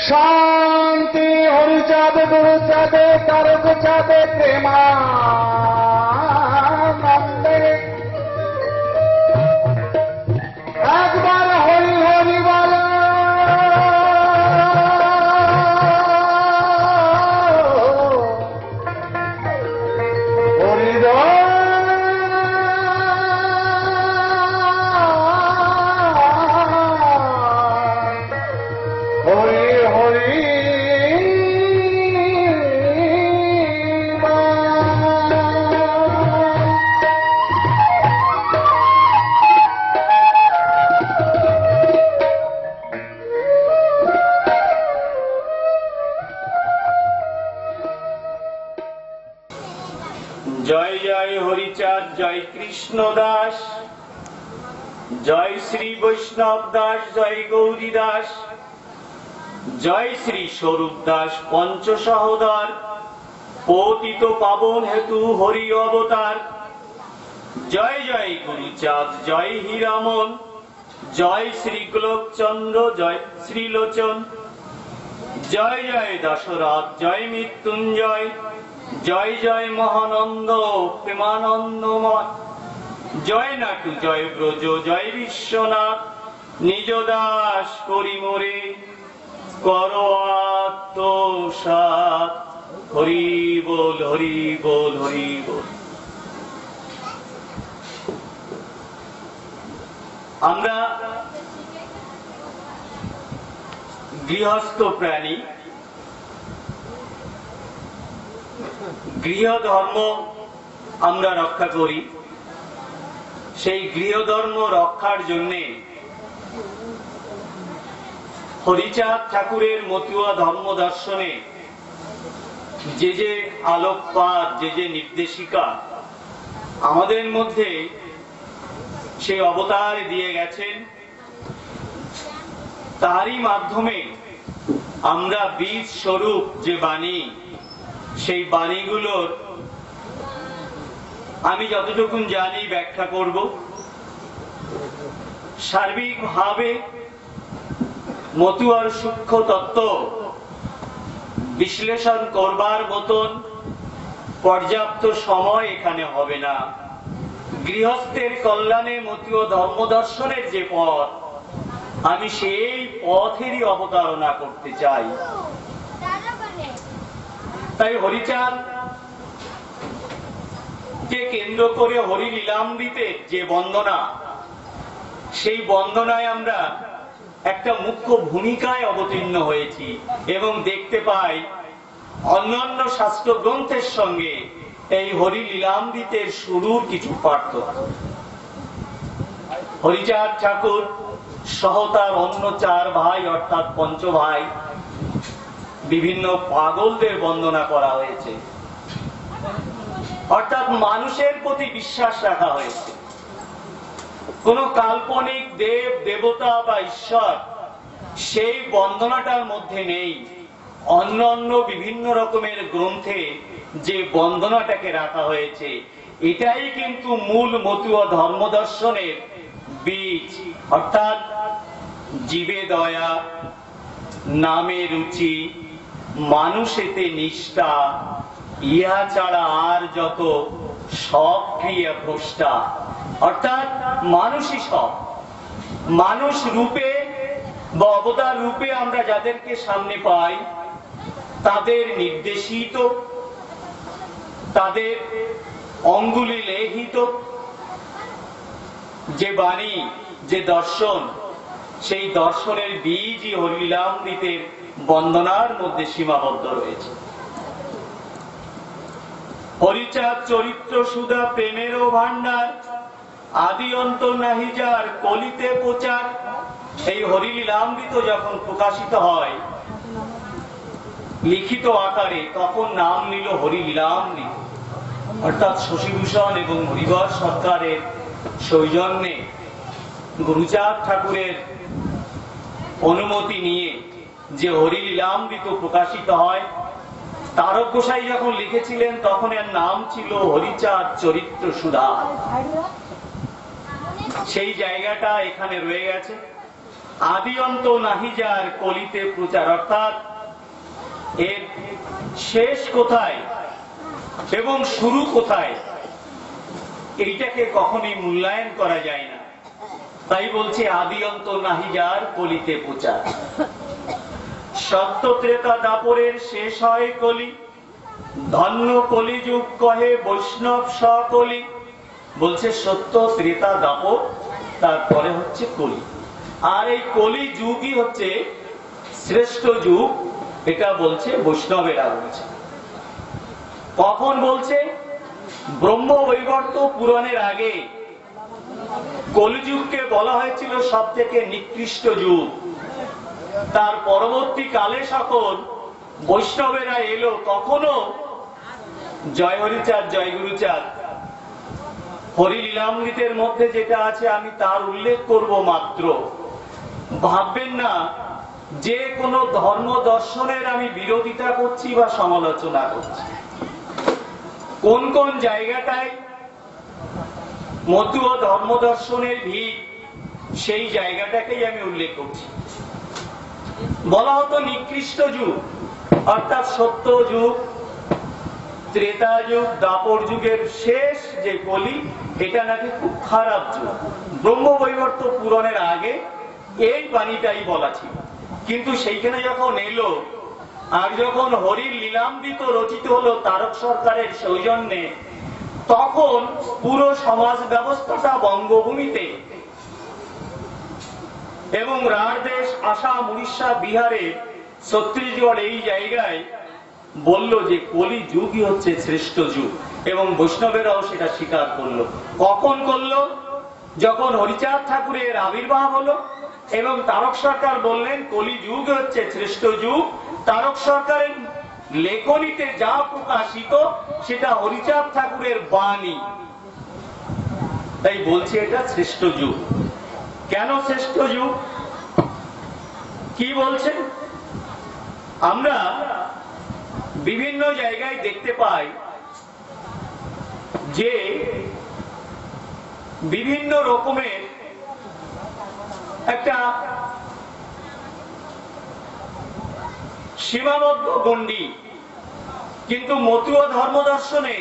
শান্তি হরিচাঁদ গুরুচাঁদে তারক চাঁদে প্রেমানন্দে একবার হরি হরি বল। জয় জয় হরিচাঁদ, জয় কৃষ্ণ দাস, জয় শ্রী বৈষ্ণব দাস, জয় গৌরী দাস, জয় শ্রী স্বরূপ দাস পঞ্চ সহোদর, পতিত পাবন হেতু হরি অবতার। জয় জয় গুরুচাঁদ, জয় হীরামন, জয় শ্রী গোলকচন্দ্র, জয় শ্রীলোচন, জয় জয় দশরথ, জয় মৃত্যুঞ্জয়, জয় জয় মহানন্দ প্রেমানন্দময়, জয় নাটু, জয় ব্রজ, জয় বিশ্বনাথ, নিজ দাস করি মোরে কর আত্মসাৎ। হরি বল, হরি বল, হরি বল। আমরা গৃহস্থ প্রাণী, গৃহধর্ম আমরা রক্ষা করি। সেই গৃহধর্ম রক্ষার জন্যে হরিচাঁদ ঠাকুরের মতুয়া ধর্ম দর্শনে যে যে আলোকপাত, যে যে নির্দেশিকা আমাদের মধ্যে সেই অবতার দিয়ে গেছেন, তারই মাধ্যমে আমরা বীজ স্বরূপ যে বাণী, সেই বাণীগুলোর আমি যতটুকু জানি ব্যাখ্যা করব। সার্বিকভাবে মতুয়ার সূক্ষ্ম তত্ত্ব বিশ্লেষণ করবার মতন পর্যাপ্ত সময় এখানে হবে না। গৃহস্থের কল্যাণে মতুয়া ধর্ম দর্শনের যে পথ, আমি সেই পথেরই অবতারণা করতে চাই। তাই হরিচাঁদ কে কেন্দ্র করে হরি লীলামৃতের যে বন্দনা, সেই বন্দনায় আমরা একটা মুখ্য ভূমিকায় অবতীর্ণ হয়েছি এবং দেখতে পাই অন্যান্য শাস্ত্র গ্রন্থের সঙ্গে এই হরি লীলামৃতের শুরুর কিছু পার্থক্য। হরিচাঁদ ঠাকুর সহ তার অন্য চার ভাই অর্থাৎ পঞ্চ ভাই বিভিন্ন পাগলদের বন্দনা করা হয়েছে, অর্থাৎ মানুষের প্রতি বিশ্বাস রাখা হয়েছে। কোন কাল্পনিক দেব দেবতা বা ঈশ্বর সেই বন্দনাটার মধ্যে নেই। অন্যান্য বিভিন্ন রকমের গ্রন্থে যে বন্দনাটাকে রাখা হয়েছে, এটাই কিন্তু মূল মতুয়া ধর্ম দর্শনের বীজ, অর্থাৎ জীবে দয়া, নামে রুচি, মানুষেতে নিষ্ঠা, ইহা ছাড়া আর যত সব ক্রিয়া ভ্রষ্টা। অর্থাৎ মানুষই সব, মানুষ রূপে বা অবতার রূপে আমরা যাদেরকে সামনে পাই, তাদের নির্দেশিত, তাদের অঙ্গুলি লেখিত যে বাণী, যে দর্শন, সেই দর্শনের বীজই হরিলীলামৃতের বন্দনার মধ্যে সীমাবদ্ধ রয়েছে। হরিচাঁদ চরিত্র সুধা প্রেমেরও ভান্ডার, আদি অন্ত নাহি যার কলিতে প্রচার। এই হরিলীলামৃত যখন প্রকাশিত হয় লিখিত আকারে, তখন নাম নিল হরিলীলামৃত। অর্থাৎ শশীভূষণ এবং হরিবর সরকারের সৌজন্যে গুরুচাঁদ ঠাকুরের অনুমতি নিয়ে যে হরিলীলামৃত প্রকাশিত হয়, তারক গোসাই যখন লিখেছিলেন তখন এর নাম ছিল হরিচাঁদ চরিত্র সুধা। সেই জায়গাটা এখানে রয়ে গেছে। আদি অন্ত নাহি যার কলিতে প্রচার, অর্থাৎ এর শেষ কোথায় এবং শুরু কোথায় এইটাকে কখনই মূল্যায়ন করা যায় না। তাই বলছে আদি অন্ত নাহি যার কলিতে প্রচার। সত্য ত্রেতা দাপরের শেষ হয় কলি, ধন্য কলিযুগ কহে বৈষ্ণব সকলি। বলছে সত্য ত্রেতা দাপর, তারপরে হচ্ছে কলি, আর এই কলি যুগই হচ্ছে শ্রেষ্ঠ যুগ, এটা বলছে বৈষ্ণবেরা বলছে। কখন বলছে? ব্রহ্ম বৈবর্ত পুরাণের আগে কলিযুগকে বলা হয়েছিল সব থেকে নিকৃষ্ট যুগ। তার পরবর্তী কালে সকল বৈষ্ণবেরা এলো, তখনও জয় হরিচাঁদ জয় গুরুচাঁদ হরিলীলামৃতের মধ্যে যেটা আছে আমি তার উল্লেখ করব মাত্র। ভাববেন না যে কোনো ধর্ম দর্শনের আমি বিরোধিতা করছি বা সমালোচনা করছি। কোন কোন জায়গাটায় মতুয়া ধর্ম দর্শনের ভিড়, সেই জায়গাটাকেই আমি উল্লেখ করছি। বলা হতো নিকৃষ্ট যুগ, অর্থাৎ সত্য যুগ, ত্রেতা যুগ, দাপর যুগের শেষ যে কলি, এটা নাকি খুব খারাপ যুগ। ব্রহ্ম বৈবর্ত পুরাণের আগে এই বাণীটাই বলা ছিল, কিন্তু সেইখানে যখন এলো আর যখন হরির লীলামৃত রচিত হলো তারক সরকারের সৌজন্যে, তখন পুরো সমাজ ব্যবস্থাটা বঙ্গভূমিতে এবং রাঢ়দেশ, আসাম, উড়িষ্যা, বিহারে, ছত্তিশগড় এই জায়গায় বলল যে কলি যুগই হচ্ছে শ্রেষ্ঠ যুগ, এবং বৈষ্ণবেরাও সেটা স্বীকার করলো। কখন করলো? যখন হরিচাঁদ ঠাকুরের আবির্ভাব হলো এবং তারক সরকার বললেন কলি যুগ হচ্ছে শ্রেষ্ঠ যুগ। তারক সরকারের লেখনীতে যা প্রকাশিত সেটা হরিচাঁদ ঠাকুরের বাণী, তাই বলছে এটা শ্রেষ্ঠ যুগ। কেন শ্রেষ্ঠ যুগ? কি বলছেন? আমরা বিভিন্ন জায়গায় দেখতে পাই যে বিভিন্ন রকমের একটা সীমাবদ্ধ গণ্ডি, কিন্তু মতুয়া ধর্ম দর্শনে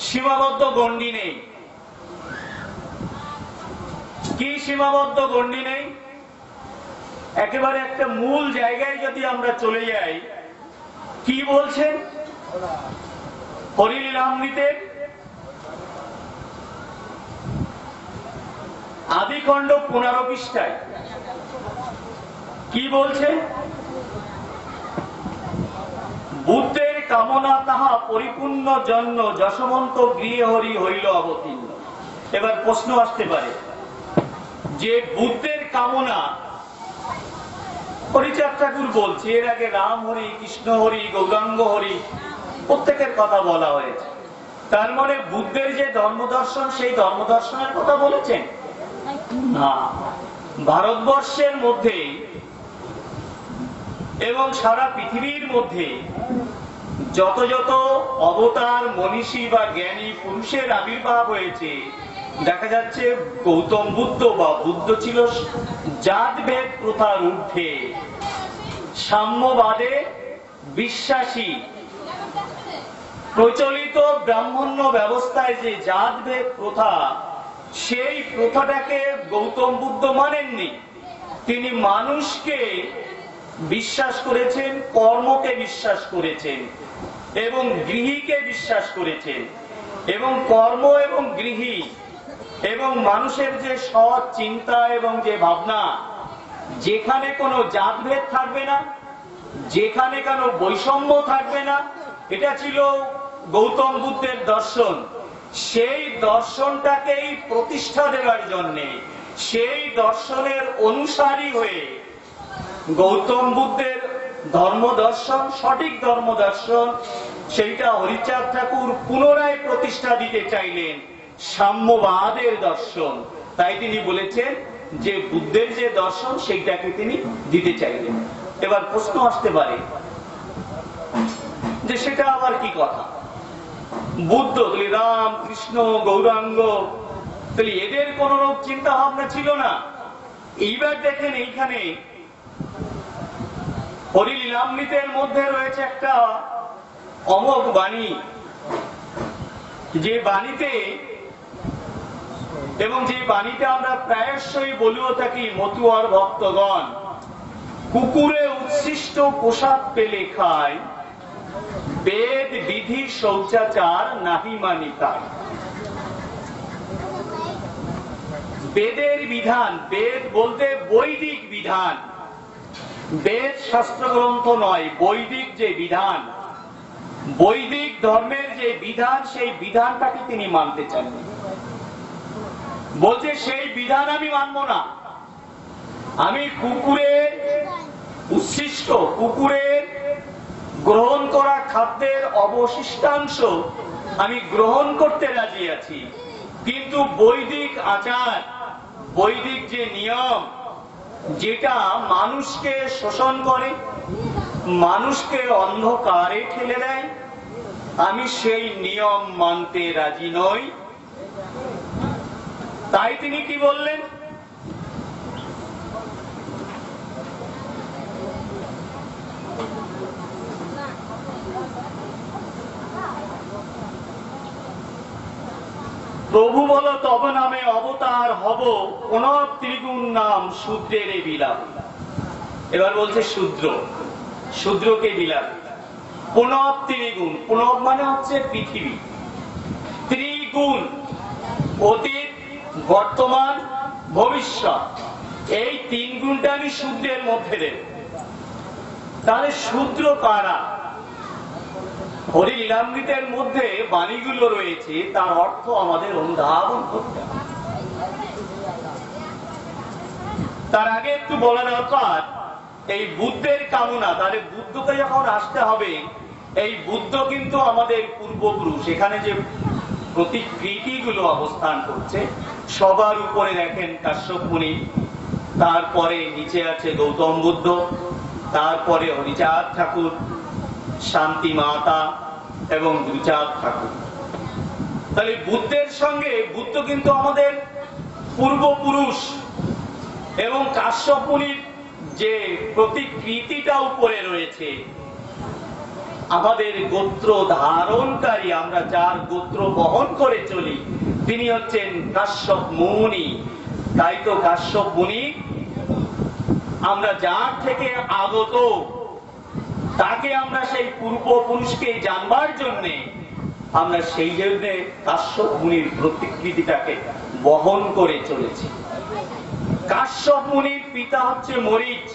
সীমাবদ্ধ গণ্ডি নেই। কি সীমাবদ্ধ গণ্ডি নেই? একেবারে একটা মূল জায়গায় যদি আমরা চলে যাই, কি বলছেন হরিলীলামৃতের আদিখণ্ড 15 পৃষ্ঠায় কি বলছে? বুদ্ধের কামনা তাহা পরিপূর্ণ জন্য যশবন্ত গৃহে হরি হইল অবতীর্ণ। এবার প্রশ্ন আসতে পারে যে বুদ্ধের কামনা হরিচাঁদ ঠাকুর বলছে, এর আগে রাম হরি, কৃষ্ণ হরি, গৌরাঙ্গ হরি প্রত্যেকের কথা বলা হয়েছে। তার মানে বুদ্ধের যে ধর্মদর্শন সেই ধর্মদর্শনের কথা বলেছেন না। ভারতবর্ষের মধ্যে এবং সারা পৃথিবীর মধ্যে যত যত অবতার, মনীষী বা জ্ঞানী পুরুষের আবির্ভাব হয়েছে, দেখা যাচ্ছে গৌতম বুদ্ধ বা বুদ্ধ ছিল জাতভেদ প্রথার ঊর্ধ্বে, সাম্যবাদে বিশ্বাসী। প্রচলিত ব্রাহ্মণ্য ব্যবস্থায় যে জাতভেদ প্রথা, সেই প্রথাটাকে গৌতম বুদ্ধ মানেননি। তিনি মানুষকে বিশ্বাস করেছেন, কর্মকে বিশ্বাস করেছেন এবং গৃহীকে বিশ্বাস করেছেন, এবং কর্ম এবং গৃহী এবং মানুষের যে সৎ চিন্তা এবং যে ভাবনা, যেখানে কোনো জাতভেদ থাকবে না, যেখানে কোনো বৈষম্য থাকবে না, এটা ছিল গৌতম বুদ্ধের দর্শন। সেই দর্শনটাকেই প্রতিষ্ঠা দেওয়ার জন্যে, সেই দর্শনের অনুসারী হয়ে গৌতম বুদ্ধের ধর্মদর্শন, সঠিক ধর্মদর্শন, সেইটা হরিচাঁদ ঠাকুর পুনরায় প্রতিষ্ঠা দিতে চাইলেন, সাম্যবাদের দর্শন। তাই তিনি বলেছেন যে বুদ্ধের যে দর্শন সেইটাকে তিনি দিতে চাইলেন। এবার প্রশ্ন আসতে পারে যে সেটা আবার কি কথা? বুদ্ধ তাহলে রাম, কৃষ্ণ, গৌরাঙ্গ, তাহলে এদের কোন রূপ চিন্তা ভাবনা ছিল না? এইবার দেখেন এইখানে হরিলীলামৃতের মধ্যে রয়েছে একটা অমোঘ বাণী, যে বাণীতে এবং যে বাণীতে আমরা প্রায়শই বলিও থাকি, মতুয়ার ভক্তগণ কুকুরে উচ্ছিষ্ট প্রসাদ পেলে খায়, বেদ বিধি শৌচাচার নাহি মানি তাই। বেদের বিধান, বেদ বলতে বৈদিক বিধান, বেদ শাস্ত্র গ্রন্থ নয়, বৈদিক যে বিধান, বৈদিক ধর্মের যে বিধান, সেই বিধানটাকে তিনি মানতে চান। বলছে সেই বিধান আমি মানব না। আমি কুকুরের উচ্ছিষ্ট, কুকুরের গ্রহণ করা খাদ্যের অবশিষ্টাংশ আমি গ্রহণ করতে রাজি আছি, কিন্তু বৈদিক আচার, বৈদিক যে নিয়ম, যেটা মানুষকে শোষণ করে, মানুষকে অন্ধকারে ঠেলে দেয়, আমি সেই নিয়ম মানতে রাজি নই। তাই তিনি কি বললেন? প্রভু বলো তব নামে অবতার হব, প্রণব ত্রিগুণ নাম শূদ্রের বিলাপ। এবার বলছে শূদ্র, শূদ্রকে বিলাপ। প্রণব ত্রিগুণ, প্রণব মানে হচ্ছে পৃথিবী, ত্রিগুণ অতীত, বর্তমান, ভবিষ্যৎ, এই তিন গুণটা আমি শূদ্রের মধ্যে দেব। তাহলে শূদ্র কারা? হরিলীলামৃতের মধ্যে বাণীগুলো রয়েছে, তার অর্থ আমাদের অনুধাবন করতে হবে। তার আগে একটু বলা দরকার, এই বুদ্ধের কামনা, তাহলে বুদ্ধকে যখন আসতে হবে, এই বুদ্ধ কিন্তু আমাদের পূর্বপুরুষ। এখানে যে প্রতিকৃতি গুলো অবস্থান করছে, সবার উপরে দেখেন কাশ্যপ মুনি, তারপরে নিচে আছে গৌতম বুদ্ধ, তারপরে হরিচাঁদ ঠাকুর, শান্তি মাতা এবং গুরুচাঁদ ঠাকুর। তাহলে বুদ্ধের সঙ্গে বুদ্ধ কিন্তু আমাদের পূর্বপুরুষ, এবং কাশ্যপ মুনির যে প্রতিকৃতিটা উপরে রয়েছে, আমাদের গোত্র ধারণকারী, আমরা যার গোত্র বহন করে চলি, তিনি হচ্ছেন কাশ্যপ মুনি। তাই তো কাশ্যপ মুনি, আমরা যার থেকে আগত, তাকে আমরা সেই পূর্বপুরুষকে জানবার জন্য আমরা সেই জন্য কাশ্যপ মুনির প্রতিকৃতিটাকে বহন করে চলেছি। কাশ্যপ মুনির পিতা হচ্ছে মরিচ,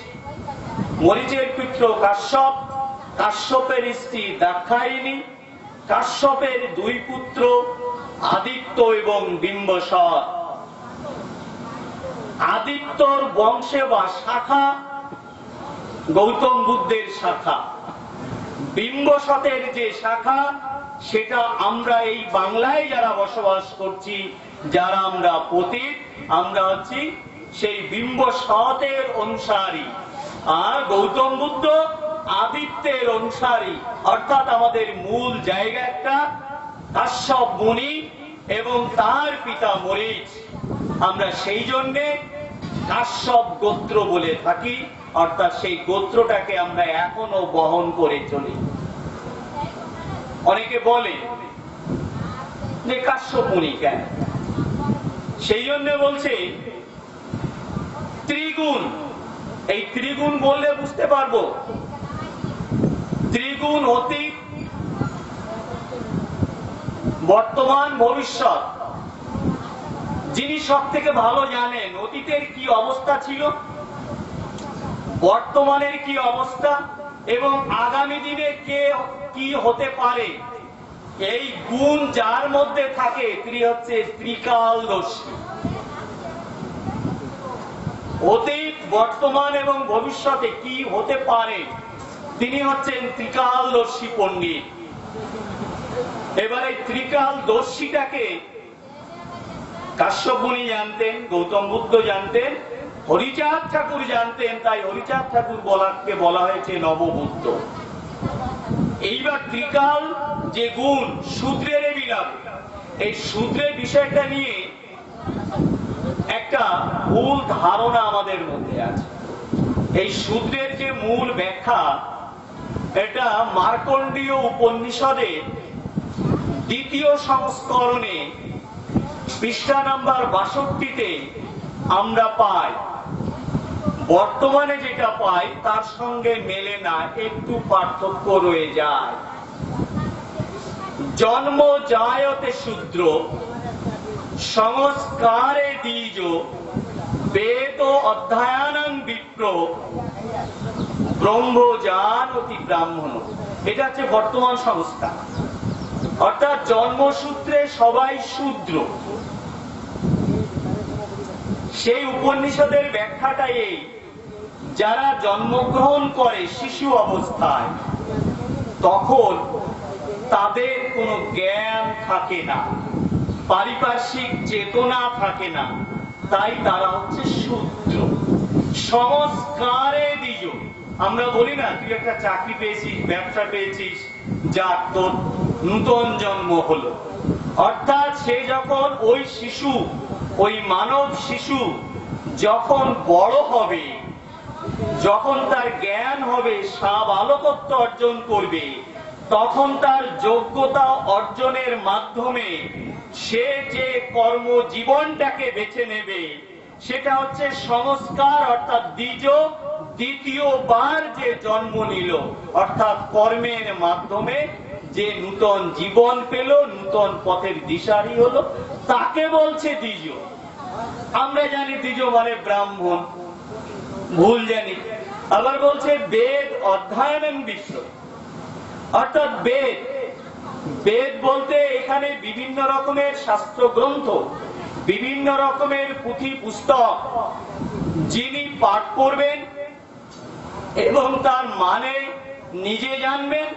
মরিচের পুত্র কাশ্যপ, কাশ্যপের স্ত্রী দাক্ষায়ণী, কাশ্যপের দুই পুত্র আদিত্য এবং বিম্বসর। আদিত্যর বংশে বা শাখা গৌতম বুদ্ধের শাখা, বিম্বসতের যে শাখা, সেটা আমরা এই বাংলায় যারা বসবাস করছি, যারা আমরা পতিত, আমরা হচ্ছি সেই বিম্বসতের অনুসারী। আর গৌতম বুদ্ধ আদিত্যের অনুসারী, অর্থাৎ আমাদের মূল জায়গা একটা কাশ্যপ মুনি এবং তার পিতা মরিচ। আমরা সেই জন্যে কাশ্যপ গোত্র বলে থাকি, অর্থাৎ সেই গোত্রটাকে আমরা এখনো বহন করে চলি। অনেকে বলে যে কাশ্যপ মুনি কেন, সেই জন্য বলছে ত্রিগুণ। এই ত্রিগুণ বললে বুঝতে পারবো, ত্রিগুণ অতীত, বর্তমান, ভবিষ্যৎ। যিনি সব থেকে ভালো জানেন অতীতের কি অবস্থা ছিল, বর্তমানের কি অবস্থা, এবং আগামী দিনে কে কি হতে পারে, এই গুণ যার মধ্যে থাকে, তিনি হচ্ছে ত্রিকালদর্শী। অতীত, বর্তমান এবং ভবিষ্যতে কি হতে পারে, তিনি হচ্ছেন ত্রিকালদর্শী পণ্ডিত। এবারে ত্রিকালদর্শীটাকে কাশ্যপ মুনি জানতেন, গৌতম বুদ্ধ জানতেন, হরিচাঁদ ঠাকুর জানতেন। তাই হরিচাঁদ ঠাকুর বলা হয়েছে নববুদ্ধ। এইবার ত্রিকাল যে গুণ, শূদ্রের বিলাপ, এই শূদ্রের বিষয়টা নিয়ে একটা একটা ভুল ধারণা আমাদের মধ্যে আছে। এই শূদ্রের যে মূল ব্যাখ্যা, এটা মার্কণ্ডীয় উপনিষদের 2য় সংস্করণে পৃষ্ঠা নাম্বার 62-তে আমরা পাই। বর্তমানে যেটা পাই তার সঙ্গে মেলে না, একটু পার্থক্য রয়ে যায়। জন্ম জায়তে শূদ্র সংস্কারে দ্বিজ বেদ অধ্যয়নং বিপ্র ব্রহ্মজানতি ব্রাহ্মণ। এটা হচ্ছে বর্তমান সংস্কার, অর্থাৎ জন্মসূত্রে সবাই শূদ্র। সেই উপনিষদের ব্যাখ্যাটা এই, যারা জন্মগ্রহণ করে শিশু অবস্থায় তখন তাদের কোনো জ্ঞান থাকে না, পারিপার্শ্বিক চেতনা থাকে না, তাই তারা হচ্ছে শূদ্র। সংস্কারে দ্বিজ, আমরা বলি না তুই একটা চাকরি পেয়েছিস, ব্যবসা পেয়েছিস, যার তোর নূতন জন্ম হলো। অর্থাৎ সে যখন ওই শিশু, ওই মানব শিশু যখন বড় হবে, যখন তার জ্ঞান হবে, সাবালকত্ব অর্জন করবে, তখন তার যোগ্যতা অর্জনের মাধ্যমে সে যে কর্ম জীবনটাকে বেছে নেবে সেটা হচ্ছে সংস্কার, অর্থাৎ দ্বিতীয়বার যে জন্ম নিল, অর্থাৎ কর্মের মাধ্যমে যে নূতন জীবন পেল, নূতন পথের দিশারি হলো, তাকে বলছে দ্বিজ। আমরা জানি দ্বিজ মানে ব্রাহ্মণ, ভুল জানি। আবার বলছে বেদ অধ্যয়নং বিশ্ব, অর্থাৎ বেদ। বেদ বলতে এখানে বিভিন্ন রকমের শাস্ত্র গ্রন্থ, বিভিন্ন রকমের পুঁথি পুস্তক যিনি পাঠ করবেন এবং তার মানে নিজে জানবেন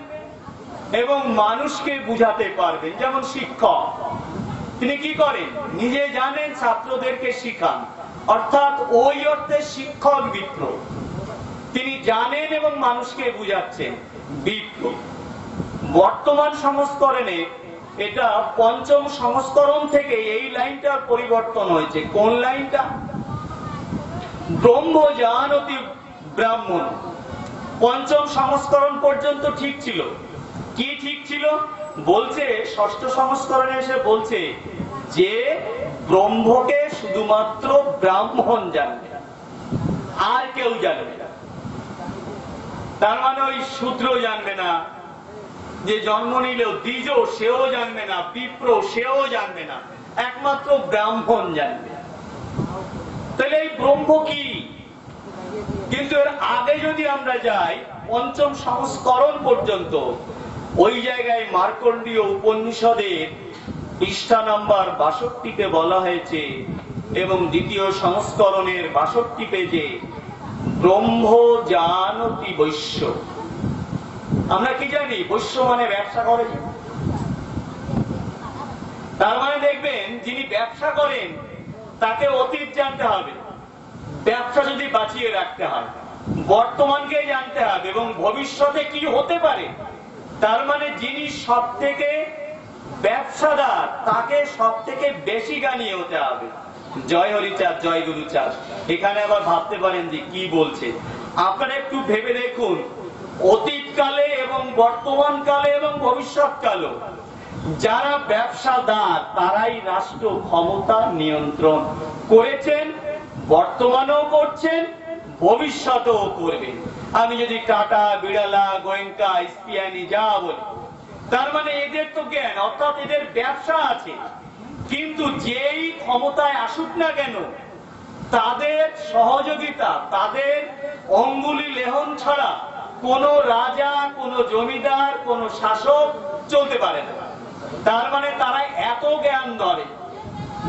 এবং মানুষকে বুঝাতে পারবেন। যেমন শিক্ষক, তিনি কি করেন? নিজে জানেন, ছাত্রদেরকে শিখান, অর্থাৎ ওই অর্থে শিক্ষক বিপ্র। তিনি জানেন এবং মানুষকে বুঝাচ্ছেন, বিপ্র। বর্তমান সংস্করণে এটা 5ম সংস্করণ থেকে এই লাইনটার পরিবর্তন হয়েছে। কোন লাইনটা? ব্রহ্মজানতি ব্রাহ্মণ। 5ম সংস্করণ পর্যন্ত ঠিক ছিল। কি ঠিক ছিল? বলছে 6ষ্ঠ সংস্করণে এসে বলছে যে ব্রহ্মকে শুধুমাত্র ব্রাহ্মণ জানবে, আর কেউ জানবে না। তার মানে ওই শূদ্র জানবে না, যে জন্ম নিলেও দ্বিজ সেও জানবে না, বিপ্র সেও জানবে না, একমাত্র ব্রাহ্মণ জানবে। তাহলে এই ব্রহ্ম কি? কিন্তু এর আগে যদি আমরা যাই 5ম সংস্করণ পর্যন্ত, ওই জায়গায় মার্কণ্ডীয় উপনিষদের পৃষ্ঠা নাম্বার 62-তে বলা হয়েছে এবং 2য় সংস্করণের 62 পেজে ব্রহ্ম জানতি বৈশ্য। আমরা কি জানি? বৈশ্য মানে ব্যবসা করে। তার মানে দেখবেন যিনি ব্যবসা করেন তাকে অতীত জানতে হবে, ব্যবসা যদি বাঁচিয়ে রাখতে হয়, বর্তমানকে জানতে হবে এবং ভবিষ্যতে কি হতে পারে। তার মানে যিনি সব থেকে ব্যবসাদার, তাকে সব থেকে বেশি জ্ঞানী হতে হবে। জয় হরিচাঁদ, জয় গুরুচাঁদ। এখানে আবার ভাবতে পারেন যে কি বলছে। আপনারা একটু ভেবে দেখুন, অতীতকালে এবং বর্তমান কালে এবং ভবিষ্যৎকালে যারা ব্যবসাদার তারাই রাষ্ট্র ক্ষমতা নিয়ন্ত্রণ করেছেন, বর্তমানেও করছেন, ভবিষ্যতেও করবেন। আমি যদি টাটা, বিড়ালা, গোয়েঙ্কা, স্পিয়ানি যা বলি, তার মানে এদের তো জ্ঞান, অর্থাৎ এদের ব্যবসা আছে। কিন্তু যেই ক্ষমতায় আসুক না কেন, তাদের সহযোগিতা, তাদের অঙ্গুলি লেহন ছাড়া কোন রাজা, কোন জমিদার, কোন শাসক চলতে পারে না। তার মানে তারা এত জ্ঞান ধরে,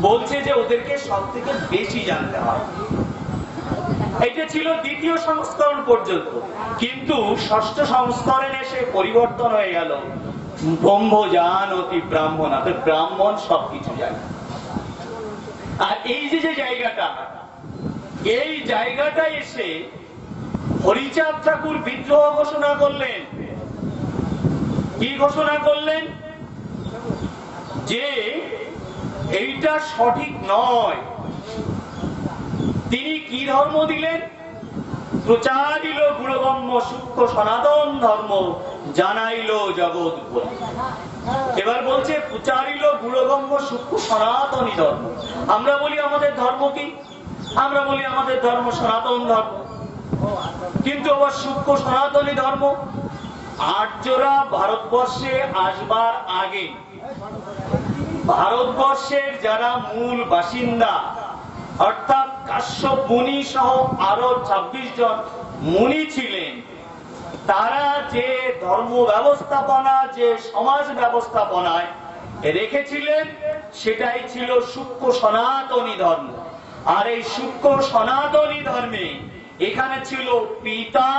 বলছে যে ওদেরকে সব থেকে বেশি জানতে হয়। এটা ছিল 2য় সংস্করণ পর্যন্ত। কিন্তু 6ষ্ঠ সংস্করণে এসে পরিবর্তন হয়ে গেল, ব্রহ্মজানতি ব্রাহ্মণ, অর্থাৎ ব্রাহ্মণ সবকিছু জানে। আর এই যে জায়গাটা, এই জায়গাটা এসে হরিচাঁদ ঠাকুর বিদ্রোহ ঘোষণা করলেন। কি ঘোষণা করলেন? যে এইটা সঠিক নয়, তিনি কি ধর্ম দিলেন? প্রচারিল গুরুগম্য সূক্ষ্ম সনাতন ধর্ম, জানাইল জগৎ বলে। এবার বলছে প্রচারিল গুরুগম্য সূক্ষ্ম সনাতনী ধর্ম। আমরা বলি আমাদের ধর্ম কি? আমরা বলি আমাদের ধর্ম সনাতন ধর্ম, কিন্তু আবার সূক্ষ্ম সনাতনী ধর্ম। আর্যরা ভারতবর্ষে আসবার আগে ভারতবর্ষের যারা মূল বাসিন্দা, অর্থাৎ কাশ্যপ মুনি সহ আরো 26 জন মুনি ছিলেন, তারা যে ধর্ম ব্যবস্থাপনা, যে সমাজ ব্যবস্থাপনায় রেখেছিলেন, সেটাই ছিল সূক্ষ্ম সনাতনী ধর্ম। আর এই সূক্ষ্ম সনাতনী ধর্মে এখানে ছিল পিতা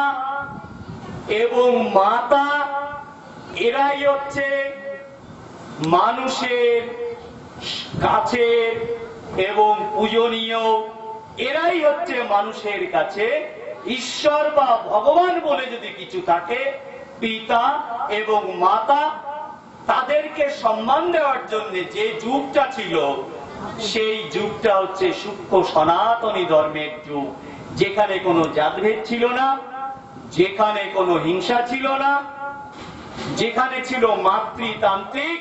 এবং মাতা, এরাই হচ্ছে মানুষের কাছে এবং পূজনীয়, এরাই হচ্ছে মানুষের কাছে ঈশ্বর বা ভগবান বলে যদি কিছু থাকে, পিতা এবং মাতা, তাদেরকে সম্মান দেওয়ার জন্য যে যুগটা ছিল, সেই যুগটা হচ্ছে সূক্ষ্ম সনাতনী ধর্মের যুগ, যেখানে কোনো জাতভেদ ছিল না, যেখানে কোনো হিংসা ছিল না, যেখানে ছিল মাতৃতান্ত্রিক,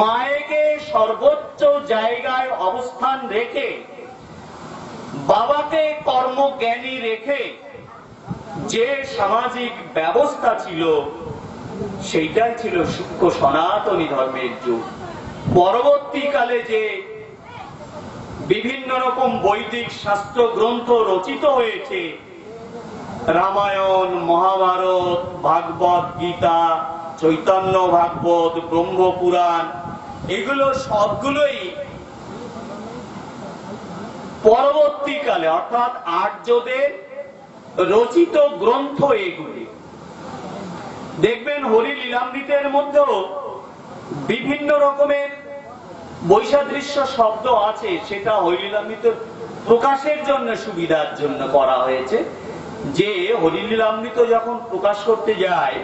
মায়েকে সর্বোচ্চ জায়গায় অবস্থান রেখে, বাবাকে কর্মজ্ঞানী রেখে যে সামাজিক ব্যবস্থা ছিল, সেইটাই ছিল সূক্ষ্ম সনাতনী ধর্মের যুগ। পরবর্তীকালে যে বিভিন্ন রকম বৈদিক শাস্ত্র গ্রন্থ রচিত হয়েছে, রামায়ণ, মহাভারত, ভাগবত গীতা, চৈতন্য ভাগবত, ব্রহ্মপুরাণ, এগুলো সবগুলোই পরবর্তীকালে অর্থাৎ আর্যদের রচিত গ্রন্থ। এগুলি দেখবেন হরি লীলামৃতের মধ্যেও বিভিন্ন রকমের বৈসাদৃশ্য শব্দ আছে, সেটা হরি লীলামৃত প্রকাশের জন্য, সুবিধার জন্য করা হয়েছে। যে হরি লীলামৃত যখন প্রকাশ করতে যায়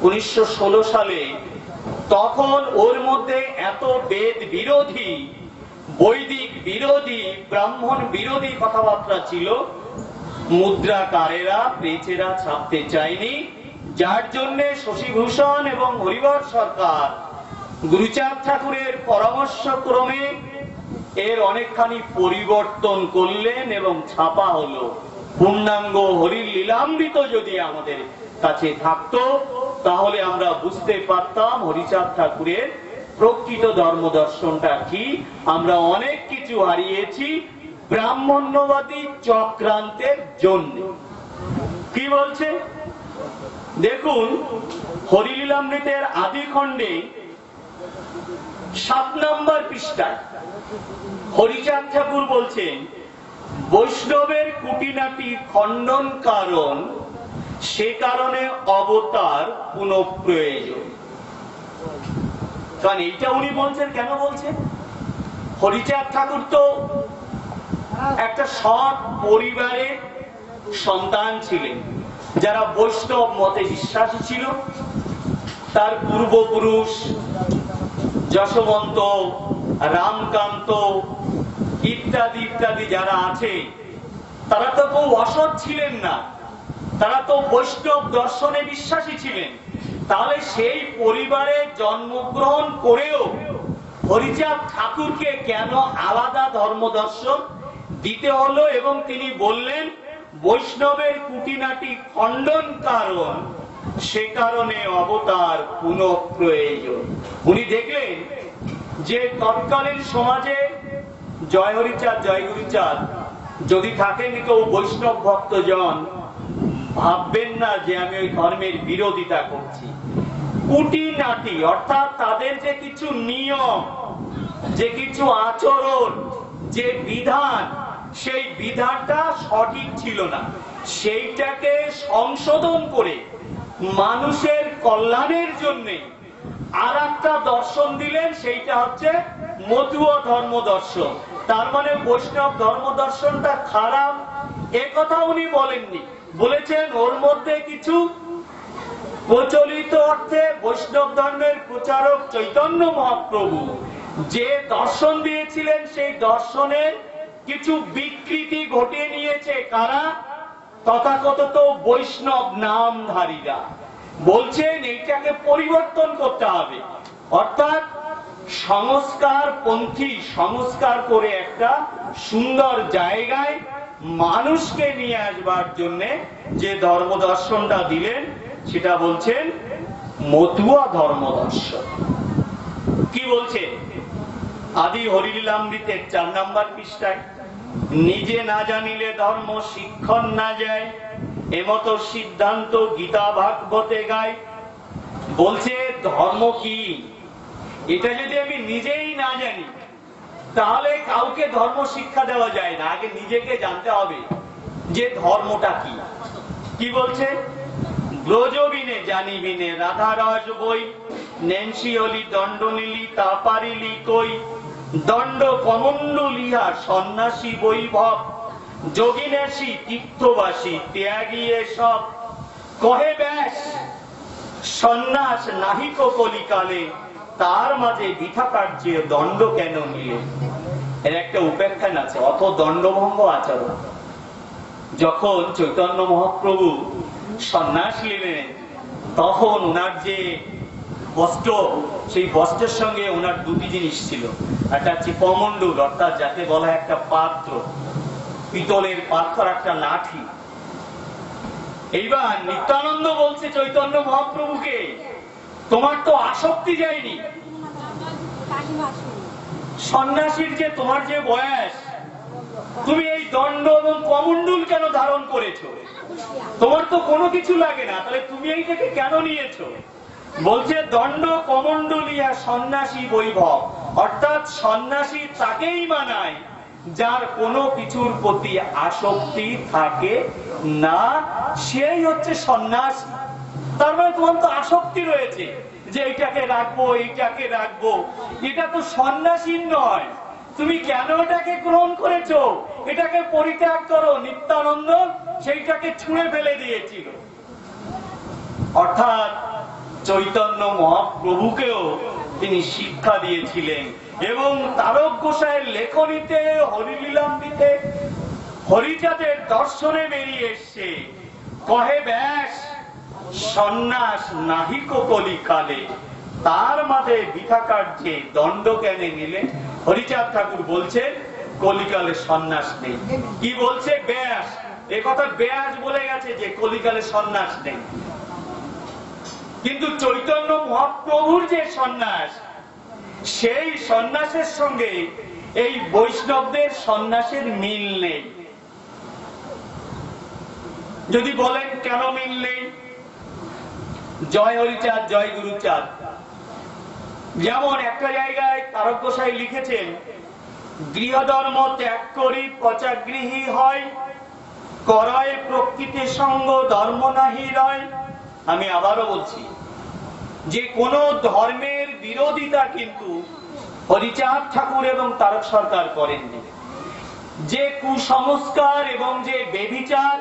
1916 সালে, তখন ওর মধ্যে এত বেদ বিরোধী, বৈদিক বিরোধী, ব্রাহ্মণ বিরোধী কথাবার্তা ছিল, মুদ্রাকারেরা, পেচেরা ছাপতে চায়নি, যার জন্য শশীভূষণ এবং হরিবর সরকার গুরুচাঁদ ঠাকুরের পরামর্শক্রমে এর অনেকখানি পরিবর্তন করলেন এবং ছাপা হলো। পূর্ণাঙ্গ হরির লীলামৃত যদি আমাদের কাছে থাকতো, তাহলে আমরা বুঝতে পারতাম হরিচাঁদ ঠাকুরের প্রকৃত ধর্ম দর্শনটা কি। আমরা অনেক কিছু হারিয়েছি ব্রাহ্মণ্যবাদী চক্রান্তের জন্য। কি বলছে দেখুন, হরিলীলামৃতের আদি খণ্ডে 7 নম্বর পৃষ্ঠায় হরিচাঁদ ঠাকুর বলছেন, বৈষ্ণবের কুটিনাটি খণ্ডন কারণ, সে কারণে অবতার পুনঃপ্রয়োজন। কারণ এইটা উনি বলছেন, কেন বলছেন? হরিচাঁদ ঠাকুর তো একটা সৎ পরিবারের সন্তান ছিলেন, যারা বৈষ্ণব মতে বিশ্বাসী ছিল। তার পূর্বপুরুষ যশবন্ত, রামকান্ত ইত্যাদি ইত্যাদি যারা আছে, তারা তো কেউ অসৎ ছিলেন না, তারা তো বৈষ্ণব দর্শনে বিশ্বাসী ছিলেন। তাহলে সেই পরিবারে জন্মগ্রহণ করেও হরিচাঁদ ঠাকুরকে কেন আলাদা ধর্ম দর্শন দিতে হলো? এবং তিনি বললেন, বৈষ্ণবের কুটিনাটি খণ্ডন কারণ, সে কারণে অবতার পুনঃপ্রয়োজন। উনি দেখলেন যে তৎকালীন সমাজে জয় হরিচাঁদ, জয় গুরুচাঁদ যদি থাকেন, কেউ বৈষ্ণব ভক্তজন ভাববেন না যে আমি ওই ধর্মের বিরোধিতা করছি। কুটিনাটি অর্থাৎ তাদের যে কিছু নিয়ম, যে কিছু আচরণ, যে বিধান, সেই বিধানটা সঠিক ছিল না, সেইটাকে সংশোধন করে মানুষের কল্যাণের জন্য আর একটা দর্শন দিলেন, সেইটা হচ্ছে মতুয়া ধর্ম দর্শন। তার মানে বৈষ্ণব ধর্ম দর্শনটা খারাপ একথা উনি বলেননি, বলেছেন ওর মধ্যে কিছু প্রচলিত অর্থে বৈষ্ণব ধর্মের প্রচারক চৈতন্য মহাপ্রভু যে দর্শন দিয়েছিলেন, সেই দর্শনের কিছু বিকৃতি ঘটিয়ে নিয়েছে কারা? তথাকথিত বৈষ্ণব নামধারীরা। বলছেন এইটাকে পরিবর্তন করতে হবে, অর্থাৎ সংস্কার পন্থী সংস্কার করে একটা সুন্দর জায়গায় মানুষকে নিয়ে আসবার জন্য যে ধর্ম দর্শনটা দিলেন সেটা বলছেন মতুয়া ধর্ম দর্শন। কি বলছে? আদি হরিলীলামৃতের 4 নম্বর পৃষ্ঠায়, নিজে না জানিলে ধর্ম শিক্ষণ না যায়, এমতো সিদ্ধান্ত গীতা ভাগবতে গায়। বলছে ধর্ম কি এটা যদি আমি নিজেই না জানি তাহলে কাউকে ধর্ম শিক্ষা দেওয়া যায় না। আগে নিজেকে জানতে হবে যে ধর্মটা কি। কি বলছে? ব্রজবিনে জানিবিনে রাধা রস বই, নেন্সি হলি দণ্ড নিলি তা পারিলি কই, দণ্ড কমণ্ডলিয়া সন্ন্যাসী বৈভব, যোগিনেশী তীর্থবাসী ত্যাগিয়ে সব, কহে ব্যাস সন্ন্যাস নাহিক কলিকালে, তার মাঝে বৃথা কার্যে দণ্ড কেন নিলে। এর একটা উপাখ্যান আছে, অথ দণ্ডভঙ্গ আচরণ। যখন চৈতন্য মহাপ্রভু সন্ন্যাস নিলেন তখন ওনার যে বস্ত্র, সেই বস্ত্রের সঙ্গে ওনার দুটি জিনিস ছিল। একটা হচ্ছে কমণ্ডল, অর্থাৎ যাকে বলা হয় একটা পাত্র, পিতলের পাত্র, একটা লাঠি। এইবার নিত্যানন্দ বলছে চৈতন্য মহাপ্রভুকে, তোমার তো আসক্তি যায়নি, সন্ন্যাসীর যে তোমার যে বয়স, তুমি এই দণ্ড এবং কমণ্ডল কেন ধারণ করেছো? তোমার তো কোনো কিছু লাগে না, তাহলে তুমি এইটাকে কেন নিয়েছো? বলছে দণ্ড কমণ্ডলিয়া সন্ন্যাসী বৈভব, অর্থাৎ সন্ন্যাসী তাকেই মানায় যার কোনো কিছুর প্রতি আসক্তি থাকে না, সেই হচ্ছে সন্ন্যাসী। তার মানে তোমার তো আসক্তি রয়েছে যে এইটাকে রাখবো এইটাকে রাখবো, এটা তো সন্ন্যাসীর নয়। তুমি কেন এটাকে গ্রহণ করেছো? এটাকে পরিত্যাগ করো। নিত্যানন্দ সেইটাকে ছুঁড়ে ফেলে দিয়েছিল। অর্থাৎ চৈতন্য মহাপ্রভুকেও তিনি শিক্ষা দিয়েছিলেন। এবং তারক গোসাইয়ের লেখনীতে, হরিলীলামৃতে, হরিচাঁদের দর্শনে বেরিয়ে এসছে, কহে ব্যাস সন্ন্যাস নাহিক কলিকালে, তার মাঝে বৃথা কার্যে দণ্ড কেন নিলে। হরিচাঁদ ঠাকুর বলছেন কলিকালে সন্ন্যাস নেই। কি বলছে? ব্যাস, এ কথা ব্যাস বলে গেছে যে কলিকালে সন্ন্যাস নেই। কিন্তু চৈতন্য মহাপ্রভুর যে সন্ন্যাস, সেই সন্ন্যাসের সঙ্গে এই বৈষ্ণবদের সন্ন্যাসের মিল নেই। যদি বলেন কেন মিল নেই? জয় হরিচাঁদ জয় গুরুচাঁদ, যেমন একটা জায়গায় তারক গোসাই লিখেছেন, গৃহধর্ম ত্যাগ করি পচাগৃহী হয়, করয় প্রকৃতি সঙ্গ ধর্ম নাহি রয়। আমি আবারও বলছি যে কোন ধর্মের বিরোধিতা কিন্তু হরিচাঁদ ঠাকুর এবং তারক সরকার করেননি। যে কুসংস্কার এবং যে বেভিচার,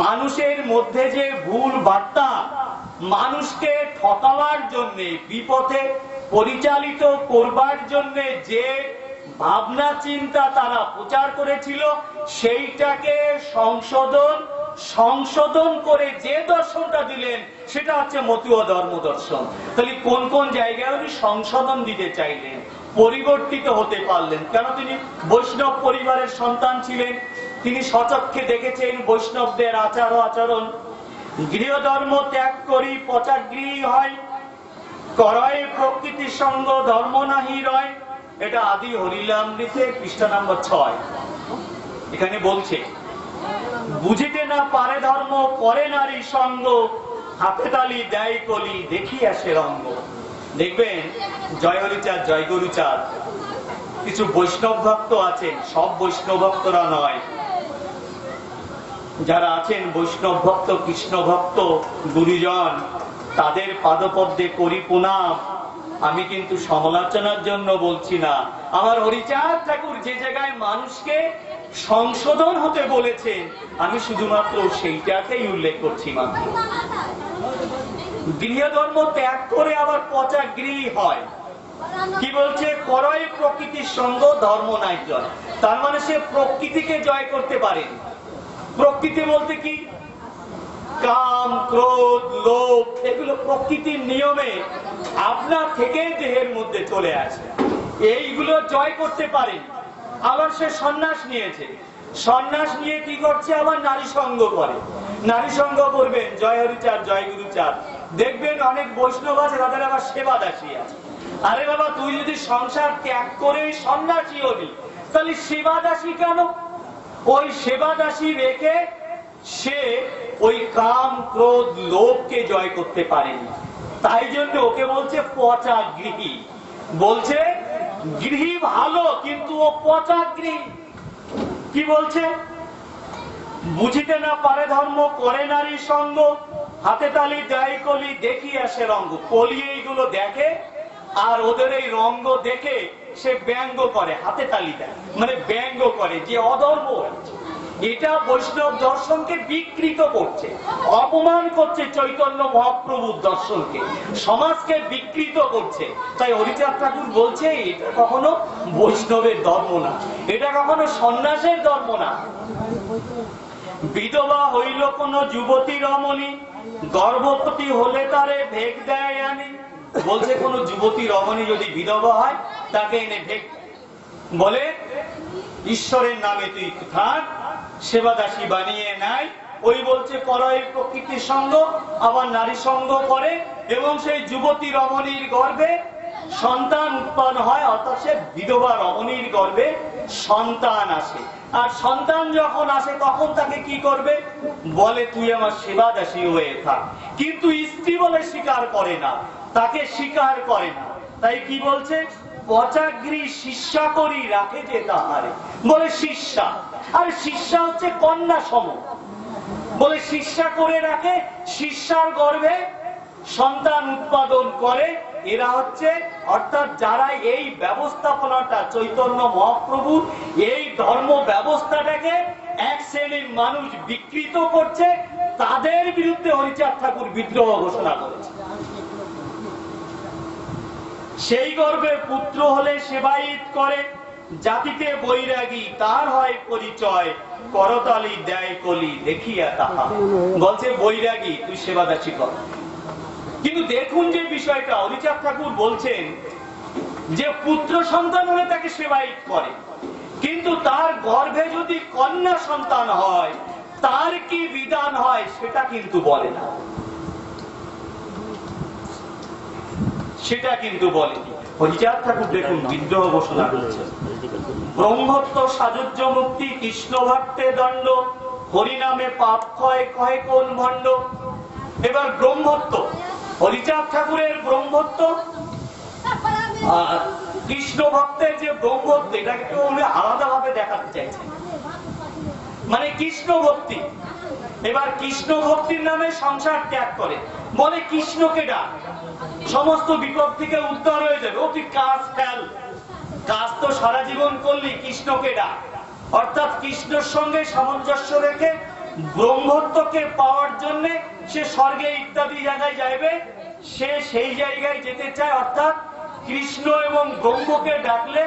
মানুষের মধ্যে যে ভুল বার্তা, মানুষকে ঠকাবার জন্য, বিপথে পরিচালিত করবার জন্য যে ভাবনা চিন্তা তারা প্রচার করেছিল, সেইটাকে সংশোধন করে যে দর্শনটা দিলেন সেটা হচ্ছে মতুয়া ধর্ম দর্শন। তাহলে কোন কোন জায়গায় উনি সংশোধন দিতে চাইলেন, পরিবর্তিত হতে পারলেন? কেন? তিনি বৈষ্ণব পরিবারের সন্তান ছিলেন, তিনি স্বচক্ষে দেখেছেন বৈষ্ণবদের আচার আচরণ। গৃহধর্ম ত্যাগ করি পচাগৃহী হয়, করয় প্রকৃতির সঙ্গ ধর্ম নাহি রয়। এটা আদি হরিলীলামৃতে পৃষ্ঠা নম্বর 6। এখানে বলছে, বুঝিতে না পারে ধর্ম করে নারী সঙ্গ, হাতে তালি দেয় কলি দেখি আসে রঙ্গ। দেখবেন জয় হরিচাঁদ জয় গুরুচাঁদ, কিছু বৈষ্ণব ভক্ত আছেন, সব বৈষ্ণব ভক্তরা নয়, যারা আছেন বৈষ্ণব ভক্ত, কৃষ্ণ ভক্ত, গুরুজন, তাদের পাদপদ্মে করি প্রণাম। আমি কিন্তু সমালোচনার জন্য বলছি না। আমার হরিচাঁদ ঠাকুর যে জায়গায় মানুষকে সংশোধন হতে বলেছেন, আমি শুধুমাত্র সেইটাকেই উল্লেখ করছি মাত্র। গৃহধর্ম ত্যাগ করে আবার পচাগৃহী হয়। কি বলছে? করয় প্রকৃতির সঙ্গ ধর্ম নাই জয়। তার মানে সে প্রকৃতিকে জয় করতে পারে। প্রকৃতি বলতে কি? কাম, ক্রোধ, লোভ, এগুলো প্রকৃতির নিয়মে আপনার থেকে দেহের মধ্যে চলে আসে, এইগুলো জয় করতে পারেন। আবার সে সন্ন্যাস নিয়েছে, সন্ন্যাস নিয়ে কি করছে? আবার নারী সঙ্গ করে। নারী সঙ্গ করবেন, জয় হরিচার, জয় গুরুচার। দেখবেন অনেক বৈষ্ণব আছে, তাদের আবার সেবা দাসী আছে। আরে বাবা, তুই যদি সংসার ত্যাগ করে সন্ন্যাসী হবি, তাহলে সেবা দাসী কেন? ওই সেবা দাসী রেখে সে ওই কাম, ক্রোধ, লোভকে জয় করতে পারেনি। তাই জন্য ওকে বলছে পচা গৃহী। বলছে গৃহী ভালো, কিন্তু ও পচা গৃহী। কি বলছে? বুঝিতে না পারে ধর্ম, করে নারী সঙ্গ, হাতে তালি দেয় কলি, দেখি আসে রঙ্গ। কলি এইগুলো দেখে, আর ওদের এই রঙ্গ দেখে সে ব্যঙ্গ করে, হাতে তালি দেয়, মানে ব্যঙ্গ করে যে অধর্ম হচ্ছে। এটা বৈষ্ণব দর্শনকে বিকৃত করছে, অপমান করছে চৈতন্য মহাপ্রভুর দর্শনকে, সমাজকে বিকৃত করছে। তাই হরিচাঁদ ঠাকুর বলছে এটা কখনো বৈষ্ণবের ধর্ম না, এটা কখনো সন্ন্যাসের ধর্ম না। বিধবা হইল কোন যুবতী রমণী, গর্ভবতী হলে তারে ভেগ দেয় আনি। বলছে কোন যুবতী রমণী যদি বিধবা হয়, তাকে এনে ভেগ বলে, ঈশ্বরের নামে তুই থাক, সেবাদাসী বানিয়ে নাই। ওই বলছে করয় প্রকৃতির সঙ্গ, আবার নারী সঙ্গ করে, এবং সেই যুবতী রমণীর গর্ভে সন্তান উৎপন্ন হয়, অর্থাৎ সে বিধবা রমণীর গর্ভে সন্তান আসে। আর সন্তান যখন আসে তখন তাকে কি করবে? বলে তুই আমার সেবাদাসী হয়ে থাক। কিন্তু স্ত্রী বলে স্বীকার করে না, তাকে স্বীকার করে না। তাই কি বলছে? পচাগ্রী শিষ্যা করি রাখে যে তাহারে, বলে শিষ্যা। আর শিষ্যা হচ্ছে কন্যা সম, বলে শিষ্যা করে রাখে, শিষ্যার গর্ভে সন্তান উৎপাদন করে। এরা হচ্ছে, অর্থাৎ যারা এই ব্যবস্থাপনাটা চৈতন্য মহাপ্রভু এই ধর্ম ব্যবস্থাটাকে এক শ্রেণীর মানুষ বিকৃত করছে, তাদের বিরুদ্ধে হরিচাঁদ ঠাকুর বিদ্রোহ ঘোষণা করেছে। সেই গর্ভে পুত্র হলে সেবায়িত করে, জাতিতে বৈরাগী তার হয় পরিচয়, করতালি দেয় কলি দেখিয়া তাহা। বলছে বৈরাগী তুই সেবাদাসী কর। কিন্তু দেখুন যে বিষয়টা, হরিচাঁদ ঠাকুর বলছেন যে পুত্র সন্তান হলে তাকে সেবায়িত করে, কিন্তু তার গর্ভে যদি কন্যা সন্তান হয় তার কি বিধান হয় সেটা কিন্তু বলে না, সেটা কিন্তু বলেনি। হরিচাঁদ ঠাকুর দেখুন বিদ্রোহ ঘোষণা করেছেন। ব্রহ্মত্ব সাজুজ্য মুক্তি, কৃষ্ণ ভক্তে দণ্ড, হরিনামে পাপ ক্ষয়, কহে কোন ভণ্ড। এবার ব্রহ্মত্ব, হরিচাঁদ ঠাকুরের ব্রহ্মত্ব আর কৃষ্ণ ভক্তের যে ব্রহ্মত্ব, এটাকে একটু আলাদা ভাবে দেখাতে চাইছে। মানে কৃষ্ণ ভক্তি, এবার কৃষ্ণ ভক্তির নামে সংসার ত্যাগ করে, বলে কৃষ্ণকে ডাক, সমস্ত বিপদ থেকে উদ্ধার হয়ে যাবে। ও তুই কাজ ফেল, কাজ তো সারা জীবন করলি, কৃষ্ণকে ডাক। অর্থাৎ কৃষ্ণের সঙ্গে সামঞ্জস্য রেখে ব্রহ্মত্বকে পাওয়ার জন্য সে স্বর্গে ইত্যাদি জায়গায় যাইবে, সে সেই জায়গায় যেতে চায়। অর্থাৎ কৃষ্ণ এবং ব্রহ্মকে ডাকলে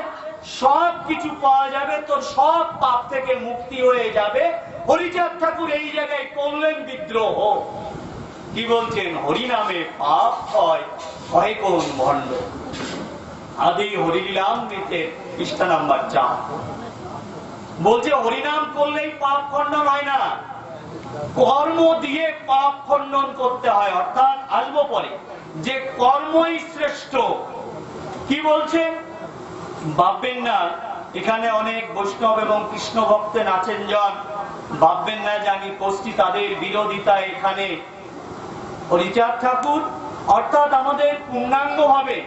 সব কিছু পাওয়া যাবে, তোর সব পাপ থেকে মুক্তি হয়ে যাবে। হরিচাঁদ ঠাকুর এই জায়গায় করলেন বিদ্রোহ। কি বলছেন? হরিনামে পাপ হয়, হয় কোন ভণ্ড। আদি হরিলীলামৃতে পৃষ্ঠা নাম্বার 4 বলছে হরিনাম করলেই পাপ খণ্ডন হয় না, কর্ম দিয়ে পাপ খণ্ডন করতে হয়। অর্থাৎ আসবো পরে যে কর্মই শ্রেষ্ঠ। কি বলছে? ভাববেন না এখানে অনেক বৈষ্ণব এবং কৃষ্ণ ভক্তের আছেন জন, ভাববেন না যে আমি করছি তাদের বিরোধিতা। এখানে হরিচাঁদ ঠাকুর অর্থাৎ আমাদের পূর্ণাঙ্গ ভাবে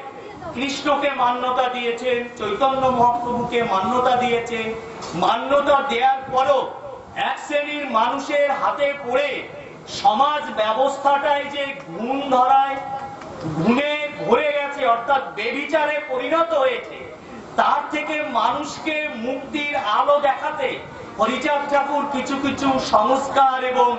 কৃষ্ণকে মান্যতা দিয়েছেন, চৈতন্য মহাপ্রভুকে মান্যতা দিয়েছেন। মান্যতা দেওয়ার পরও এক শ্রেণীর মানুষের হাতে পড়ে সমাজ ব্যবস্থাটাই যে গুণ ধরায়, গুণে ভরে গেছে, অর্থাৎ বেবিচারে পরিণত হয়েছে, তার থেকে মানুষকে মুক্তির আলো দেখাতে হরিচাঁদ ঠাকুর কিছু কিছু সংস্কার এবং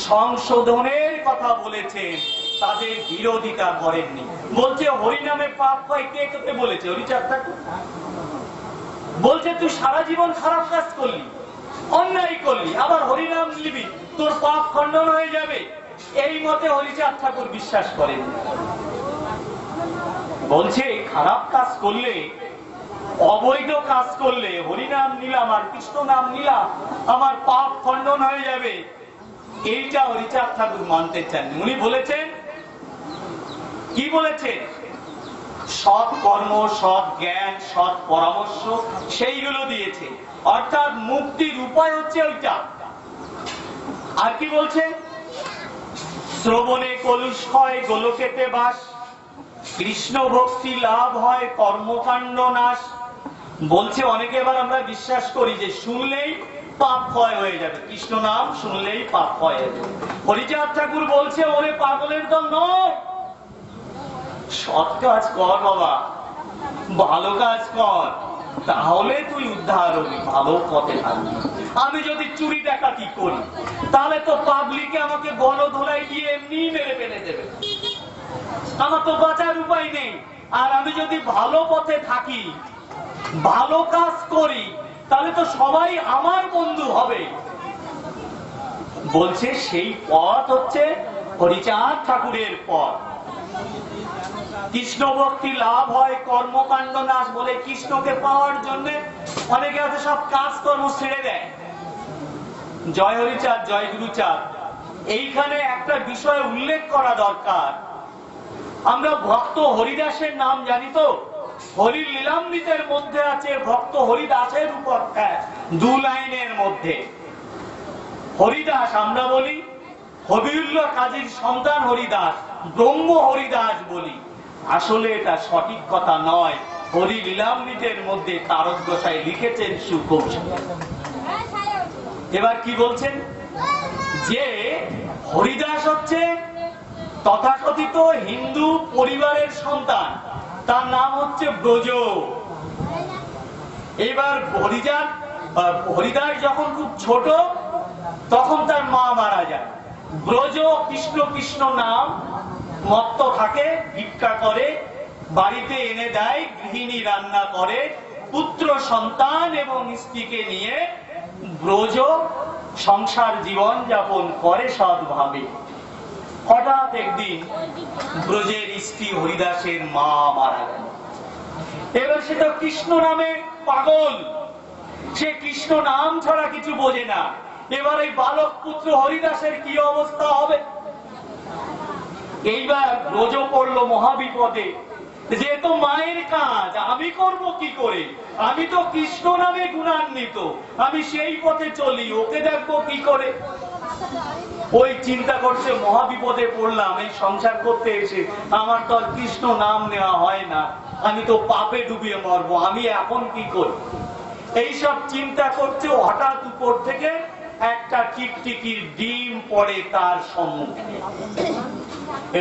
সংশোধনের কথা বলেছেন, তাদের বিরোধিতা করেননি। বলছে হরিনামে পাপ হয়, কে তোকে বলেছে? হরিচাঁদ ঠাকুর বলছে তুই সারা জীবন খারাপ কাজ করলি, অন্যায় করলি, আবার হরিনাম নিবি, তোর পাপ খণ্ডন হয়ে যাবে। এই মতে হরিচাঁদ ঠাকুর বিশ্বাস করেন। বলছে খারাপ কাজ করলে, অবৈধ কাজ করলে, হরিনাম নিলাম আর কৃষ্ণ নাম নিলাম, আমার পাপ খণ্ডন হয়ে যাবে, এইটা হরিচাঁদ ঠাকুর মানতে চান। উনি বলেছেন, কি বলেছেন? সৎ কর্ম, সৎ জ্ঞান, সৎ পরামর্শ সেইগুলো দিয়েছে, অর্থাৎ মুক্তির উপায় হচ্ছে ওইটা। আর কি বলছে? শ্রবণে কলুষ হয়, গোলকেতে বাস, কৃষ্ণ ভক্তি লাভ হয়, কর্মকাণ্ড নাশ। বলছে অনেকে এবার আমরা বিশ্বাস করি যে শুনলেই পাপ ক্ষয় হয়ে যাবে, কৃষ্ণ নাম শুনলেই পাপ ক্ষয় হয়ে যাবে। হরিচাঁদ ঠাকুর বলছে, ওরে পাগলের দল নয়, সৎ কাজ কর বাবা, ভালো কাজ কর, তাহলে তুই উদ্ধার হবি, ভালো পথে থাকবি। আমি যদি চুরি ডাকাতি করি, তাহলে তো পাবলিকে আমাকে গণধোলাই দিয়ে এমনি মেরে ফেলে দেবে, আমার তো বাঁচার উপায় নেই। আর আমি যদি ভালো পথে থাকি, ভালো কাজ করি, তাহলে তো সবাই আমার বন্ধু হবে। বলছে সেই পথ হচ্ছে হরিচাঁদ ঠাকুরের পথ। কৃষ্ণ ভক্তি লাভ হয়, কর্মকাণ্ড নাশ। বলে কৃষ্ণকে পাওয়ার জন্য অনেকে আছে সব কাজকর্ম ছেড়ে দেয়। জয় হরিচাঁদ, জয় গুরুচাঁদ। এইখানে একটা বিষয় উল্লেখ করা দরকার। আমরা ভক্ত হরিদাসের নাম জানি তো, হরি লীলামৃতের মধ্যে আছে ভক্ত হরিদাসের উপর 2 লাইনের মধ্যে হরিদাস আমরা বলি, হবিউল্লাহ কাজীর সন্তান হরিদাস, ব্রহ্ম হরিদাস বলি। আসলে এটা সঠিক কথা নয়। হরি লীলামৃতের মধ্যে তারক গোসাই লিখেছেন সুকৌশল। এবার কি বলছেন? যে হরিদাস হচ্ছে তথাকথিত হিন্দু পরিবারের সন্তান, তার নাম হচ্ছে ব্রজ। এবার হরিদাস যখন খুব ছোট, তখন তার মা মারা যায়। ব্রজ কৃষ্ণ কৃষ্ণ নাম মত্ত থাকে, ভিক্ষা করে, বাড়িতে এনে দেয়, গৃহিণী রান্না করে, পুত্র সন্তান এবং স্ত্রীকে নিয়ে ব্রজ সংসার জীবন যাপন করে সৎভাবে। হঠাৎ একদিন ব্রজের স্ত্রী হরিদাসের মা মারা গেল। এবার সে তো কৃষ্ণ নামে পাগল, সে কৃষ্ণ নাম ছাড়া কিছু বোঝে না। এবার এই বালক পুত্র হরিদাসের কি অবস্থা হবে? এইবার ব্রজ পড়লো মহাবিপদে, যে তো মায়ের কাজ, আমি করব কি করে? আমি তো কৃষ্ণ নামে গুণান্বিত, আমি সেই পথে চলি, ওকে দেখবো কি করে? ওই চিন্তা করছে, মহাবিপদে পড়লাম, এই সংসার করতে এসে আমার তো আর কৃষ্ণ নাম নেওয়া হয় না, আমি তো পাপে ডুবিয়ে মরবো, আমি এখন কি করি? এইসব চিন্তা করছে। হঠাৎ উপর থেকে একটা টিকটিকির ডিম পড়ে তার সম্মুখে।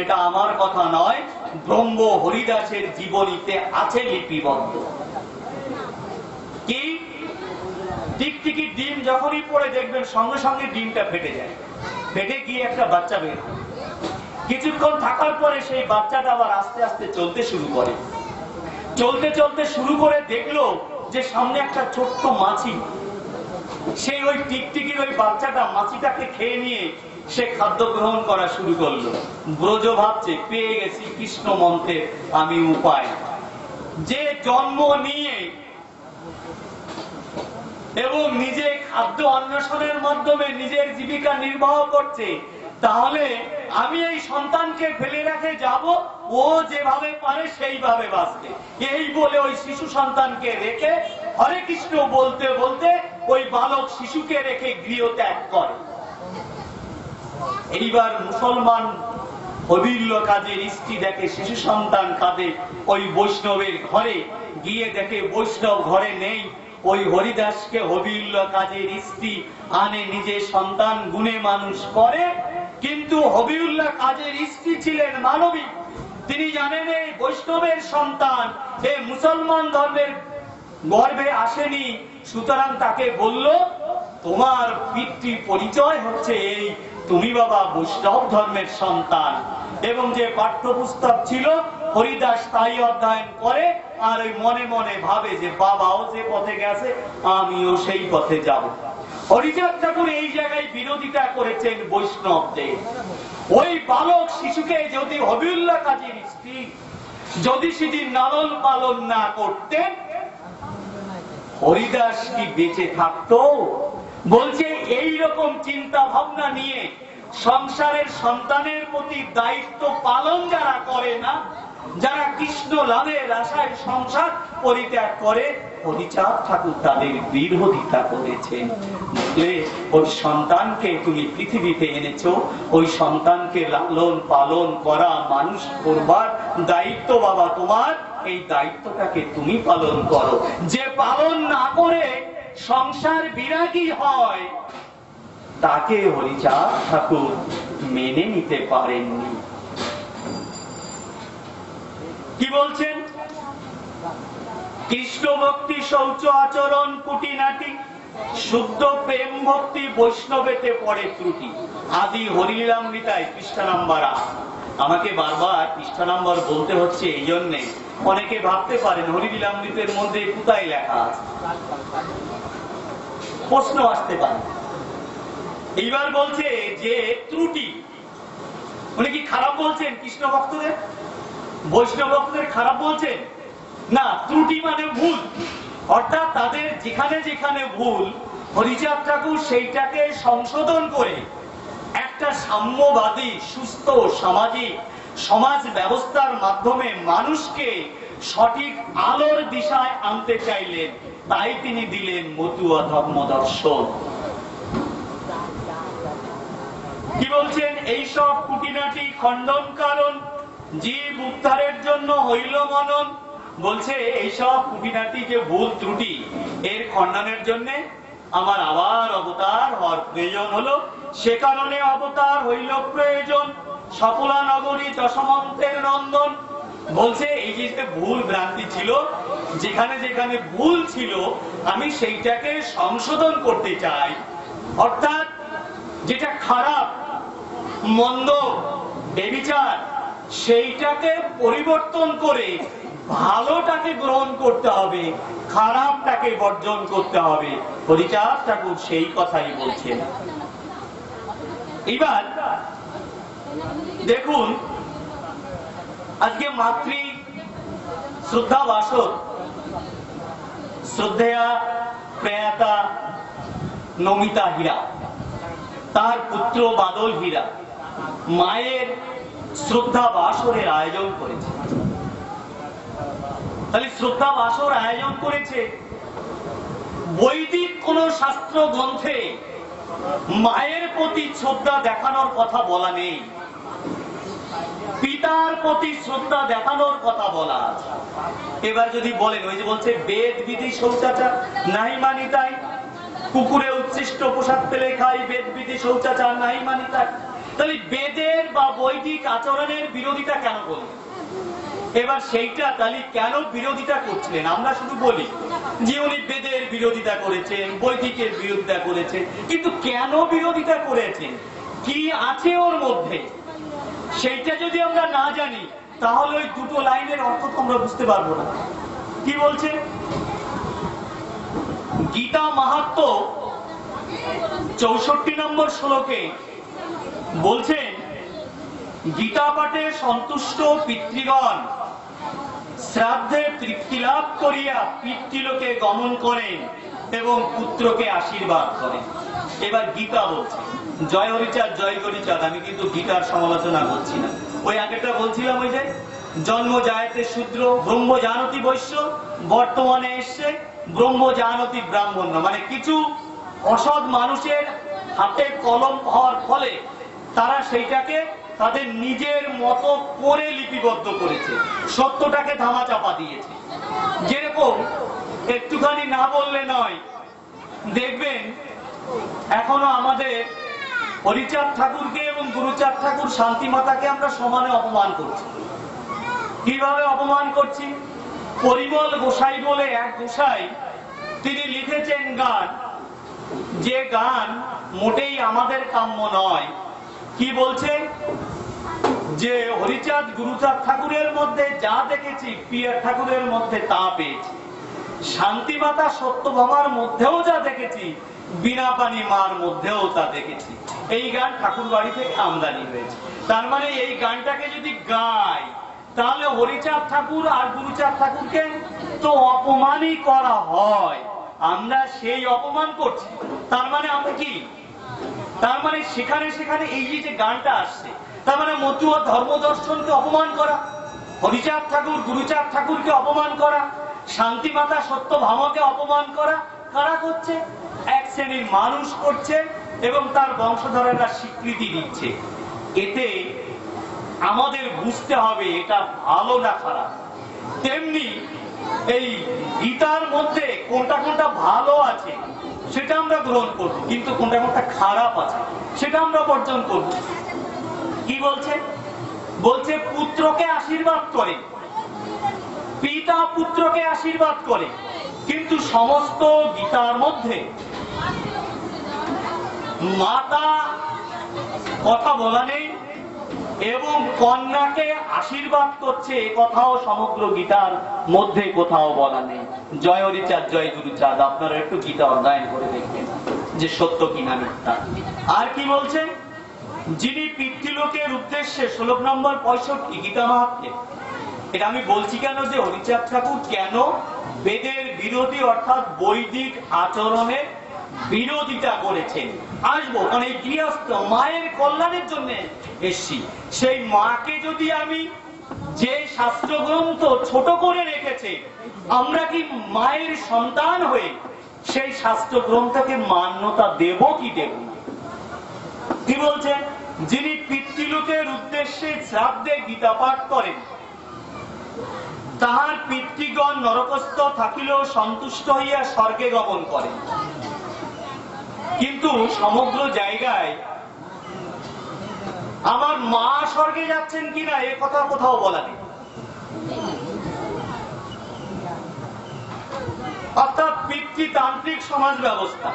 এটা আমার কথা নয়, ব্রহ্ম হরিদাসের জীবনীতে আছে লিপিবদ্ধ। কি? টিকটিকির ডিম যখনই পড়ে দেখবেন সঙ্গে সঙ্গে ডিমটা ফেটে যায়, ফেটে গিয়ে একটা বাচ্চা বের হয়। কিছুক্ষণ থাকার পরে সেই বাচ্চাটা আবার আস্তে আস্তে চলতে শুরু করে। চলতে চলতে শুরু করে দেখলো যে সামনে একটা ছোট্ট মাছি। সেই ওই টিকটিকির ওই বাচ্চাটা মাছিটাকে খেয়ে নিয়ে সে খাদ্য গ্রহণ করা শুরু করলো। ব্রজ ভাবছে, পেয়ে গেছি কৃষ্ণ মন্ত্রে আমি উপায়। যে জন্ম নিয়ে এবং নিজে খাদ্য অন্বেষণের মাধ্যমে নিজের জীবিকা নির্বাহ করছে, তাহলে আমি এই সন্তানকে ফেলে রেখে যাব, ও যেভাবে পারে সেইভাবে বাঁচবে। এই বলে ওই শিশু সন্তানকে রেখে হরে কৃষ্ণ বলতে বলতে ওই বালক শিশুকে রেখে গৃহ ত্যাগ করে। এইবার মুসলমান হবিউল্লাহ কাজীর স্ত্রী দেখে শিশু সন্তান কাঁদে, ওই বৈষ্ণবের ঘরে গিয়ে দেখে বৈষ্ণব ঘরে নেই। ওই হরিদাসকে হবিউল্লাহ কাজীর স্ত্রী আনে, নিজে সন্তান গুণে মানুষ করে। কিন্তু হবিউল্লাহ কাজীর স্ত্রী ছিলেন মানবিক, তিনি জানেন এই বৈষ্ণবের সন্তান, এ মুসলমান ধর্মের গর্ভে আসেনি। সুতরাং তাকে বলল, তোমার পিতৃ পরিচয় হচ্ছে এই, তুমি বাবা বৈষ্ণব ধর্মের সন্তান। এবং যে পাঠ্যপুস্তক ছিল হরিদাস তাই অধ্যয়ন করে আর ওই মনে মনে ভাবে যে বাবাও যে পথে গেছে আমিও সেই পথে যাব। হরিচাঁদ ঠাকুর এই জায়গায় বিরোধিতা করেছেন বৈষ্ণবদের। ওই বালক শিশুকে যদি হবিউল্লাহ কাজীর স্ত্রী যদি সেদিন লালন পালন না করতেন, হরিদাস কি বেঁচে থাকতো? বলছে এই রকম চিন্তা ভাবনা নিয়ে সংসারের সন্তানের প্রতি দায়িত্ব পালন যারা করে না, যারা কৃষ্ণ লাভের আশায় সংসার পরিত্যাগ করে, হরিচাঁদ ঠাকুর তাদের বিরোধিতা করেছেন। ওই সন্তানকে তুমি পৃথিবীতে এনেছো, ওই সন্তানকে লালন পালন করা, মানুষ করবার দায়িত্ব বাবা তোমার, এই দায়িত্বটাকে তুমি পালন করো। যে পালন না করে সংসার বিরাগী হয়, তাকে হরিচাঁদ ঠাকুর মেনে নিতে পারেননি। কি বলছেন? কৃষ্ণ ভক্তি শৌচ আচরণ কুটিনাটি, শুদ্ধ প্রেম ভক্তি বৈষ্ণবেতে পড়ে ত্রুটি। আদি হরিলীলামৃতায় পৃষ্ঠা নাম্বার 8। আমাকে বারবার পৃষ্ঠা নাম্বার বলতে হচ্ছে এই জন্যে, অনেকে ভাবতে পারেন হরিলীলামৃতের মধ্যে কোথায় লেখা আছে, প্রশ্ন আসতে পারে। এইবার বলছে যে ত্রুটি, উনি কি খারাপ বলছেন কৃষ্ণ ভক্তদের, বৈষ্ণব ভক্তদের খারাপ বলছেন? না, ত্রুটি মানে ভুল, অর্থাৎ তাদের যেখানে যেখানে ভুল, হরিচাঁদ ঠাকুর সেইটাকে সংশোধন করে একটা সাম্যবাদী সুস্থ সামাজিক সমাজ ব্যবস্থার মাধ্যমে মানুষকে সঠিক আলোর দিশায় আনতে চাইলেন। তাই তিনি দিলেন মতুয়া ধর্ম দর্শন। কি বলছেন? এইসব কুটিনাটি খণ্ডন কারণ জীব উদ্ধারের জন্য হইল মনন। বলছে এইসব কুটিনাটি যে ভুল ত্রুটি, এর খণ্ডনের জন্য আমার আবার অবতার হওয়ার প্রয়োজন হলো। সে কারণে অবতার হইল প্রয়োজন, সকলা নগরী দশমন্তের নন্দন। বলছে এই যে ভুল ভ্রান্তি ছিল, যেখানে যেখানে ভুল ছিল আমি সেইটাকে সংশোধন করতে চাই। অর্থাৎ যেটা খারাপ মন্দ বেবিচার, সেইটাকে পরিবর্তন করে ভালোটাকে গ্রহণ করতে হবে, খারাপটাকে বর্জন করতে হবে। হরিচাঁদ ঠাকুর সেই কথাই বলছেন। এবার দেখুন, আজকে মাতৃ শ্রদ্ধা বাসর, শ্রদ্ধেয়া প্রয়াতা নমিতা হীরা, তার পুত্র বাদল হীরা মায়ের শ্রদ্ধা বাসরের আয়োজন করেছে। তাহলে শ্রদ্ধা বাসর আয়োজন করেছে, বৈদিক কোন শাস্ত্র গ্রন্থে মায়ের প্রতি শ্রদ্ধা দেখানোর কথা বলা নেই, পিতার প্রতি শ্রদ্ধা দেখানোর কথা বলা আছে। এবার যদি বলেন, ওই যে বলছে বেদ বিধি শৌচাচার নাই মানি তাই, কুকুরে উচ্ছিষ্ট পোশাক পেলে খাই, বেদ বিধি শৌচাচার নাই মানি তাই, তাহলে বেদের বা বৈদিক আচরণের বিরোধিতা কেন করলেন? এবার সেইটা তাহলে কেন বিরোধিতা করছিলেন? আমরা শুধু বলি যে উনি বেদের বিরোধিতা করেছেন, বৈদিকের বিরোধিতা করেছেন, কিন্তু কেন বিরোধিতা করেছেন, কি আছে ওর মধ্যে, সেইটা যদি আমরা না জানি তাহলে ওই দুটো লাইনের অর্থ আমরা বুঝতে পারবো না। কি বলছে? গীতা মাহাত্ম্য 64 নম্বর শ্লোকে বলছেন, গীতা পাঠে সন্তুষ্ট পিতৃগণ শ্রাদ্ধে তৃপ্তি লাভ করিয়া পিতৃলোকে গমন করেন এবং পুত্রকে আশীর্বাদ করেন। এবার গীতা বলছে, জয় হরিচাঁদ জয় হরিচাঁদ, আমি কিন্তু গীতার সমালোচনা করছি না। ওই আগেটা বলছিলাম, ওই যে জন্ম জায়তে শূদ্র ব্রহ্ম জানতি বৈশ্য, বর্তমানে এসছে ব্রহ্ম জানতি ব্রাহ্মণ্য, মানে কিছু অসৎ মানুষের হাতে কলম হওয়ার ফলে তারা সেইটাকে তাদের নিজের মতো করে লিপিবদ্ধ করেছে, সত্যটাকে ধামাচাপা দিয়েছে। যেরকম একটুখানি না বললে নয়, দেখবেন এখনো আমাদের হরিচাঁদ ঠাকুরকে এবং গুরুচাঁদ ঠাকুর শান্তিমাতাকে আমরা সমানে অপমান করছি। কিভাবে অপমান করছি? পরিমল গোসাই বলে এক গোসাই, তিনি লিখেছেন গান, যে গান মোটেই আমাদের কাম্য নয়। কি বলছে? যে হরিচাঁদ গুরুচাঁদ ঠাকুরের মধ্যে যা দেখেছি পিয়ার ঠাকুরের মধ্যে তা পেয়েছি, শান্তিমাতা সত্যভামার মধ্যেও যা দেখেছি বীণাপানি মার মধ্যেও তা দেখেছি। এই গান ঠাকুর বাড়ি থেকে আমদানি হয়েছে। তার মানে এই গানটাকে যদি গাই তাহলে হরিচাঁদ ঠাকুর আর গুরুচাঁদ ঠাকুরকে তো অপমানই করা হয়, আমরা সেই অপমান করছি। তার মানে আমরা কি, তার মানে সেখানে সেখানে এই যে গানটা আসছে, তার মানে মতুয়া ধর্ম দর্শনকে অপমান করা, হরিচাঁদ ঠাকুর গুরুচাঁদ ঠাকুরকে অপমান করা, শান্তিমাতা সত্যভামাকে অপমান করা কারা করছে? এক শ্রেণীর মানুষ করছে এবং তার বংশধরেরা স্বীকৃতি দিচ্ছে। এতে আমাদের বুঝতে হবে এটা ভালো না খারাপ। তেমনি এই গীতার মধ্যে কোনটা কোনটা ভালো আছে সেটা আমরা গ্রহণ করব, কিন্তু কোনটা কোনটা খারাপ আছে সেটা আমরা বর্জন করব। কি বলছে? বলছে পুত্রকে আশীর্বাদ করে, পিতা পুত্রকে আশীর্বাদ করে, কিন্তু সমস্ত গীতার মধ্যে মাতা কথা বলা নেই এবং কন্যাকে আশীর্বাদ করছে এ কথাও সমগ্র গীতার মধ্যে কোথাও বলা নেই। জয় হরিচাঁদ জয় গুরুচাঁদ, আপনারা একটু গীতা অধ্যয়ন করে দেখবেন যে সত্য কিনা মিথ্যা। আর কি বলছে? যিনি পিতৃলোকের উদ্দেশ্যে, শ্লোক নম্বর 65 গীতা মাহাত্ম্যে। এটা আমি বলছি কেন, যে হরিচাঁদ ঠাকুর কেন বেদের বিরোধী অর্থাৎ বৈদিক আচরণের বিরোধিতা করেছেন আসবো, কারণ এই গৃহস্থ মায়ের কল্যাণের জন্য এসছি। সেই মাকে যদি আমি, যে শাস্ত্র গ্রন্থ ছোট করে রেখেছে, আমরা কি মায়ের সন্তান হয়ে সেই শাস্ত্র গ্রন্থকে মান্যতা দেব কি দেব না? কি বলছে? যিনি পিতৃলোকের উদ্দেশ্যে শ্রাদ্ধে গীতা পাঠ করেন তাহার পিতৃগণ নরকস্থ থাকিলেও সন্তুষ্ট হইয়া স্বর্গে গমন করেন। কিন্তু সমগ্র জায়গায় আমার মা স্বর্গে যাচ্ছেন কিনা এ কথা কোথাও বলা নেই। অর্থাৎ পিতৃতান্ত্রিক সমাজ ব্যবস্থা।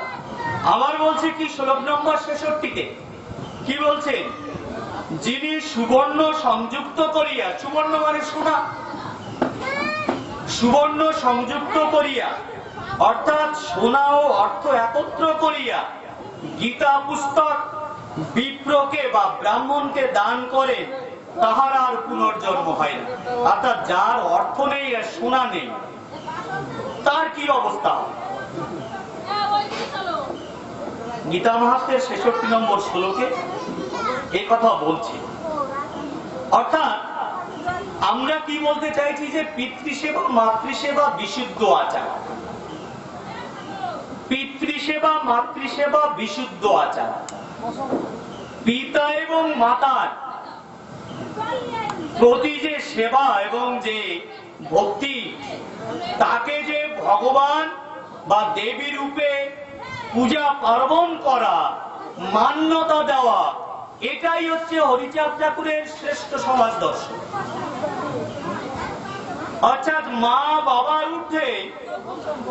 আবার বলছে কি শ্লোক নম্বর 66-তে কি বলছেন? যিনি সুবর্ণ সংযুক্ত করিয়া, সুবর্ণ মানে সোনা, সুবর্ণ সংযুক্ত করিয়া অর্থাৎ সোনা ও অর্থ একত্র করিয়া গীতা পুস্তক বিপ্রকে বা ব্রাহ্মণকে দান করে তাহার আর পুনর্জন্ম হয় না। অর্থাৎ যার অর্থ নেই আর সোনা নেই তার কি অবস্থা? গীতা মাহাত্ম্যের 66 নম্বর শ্লোকে এই কথা বলছে। অর্থাৎ আমরা কি বলতে চাইছি? যে পিতৃসেবা মাতৃসেবা বিশুদ্ধ আচার, পিতৃসেবা মাতৃসেবা বিশুদ্ধ আচার। পিতা এবং মাতার প্রতি যে সেবা এবং যে ভক্তি, তাকে যে ভগবান বা দেবী রূপে পূজা পার্বণ করা, মান্যতা দেওয়া, এটাই হচ্ছে হরিচাঁদ ঠাকুরের শ্রেষ্ঠ সমাজ দর্শন। অর্থাৎ মা বাবার ঊর্ধ্বে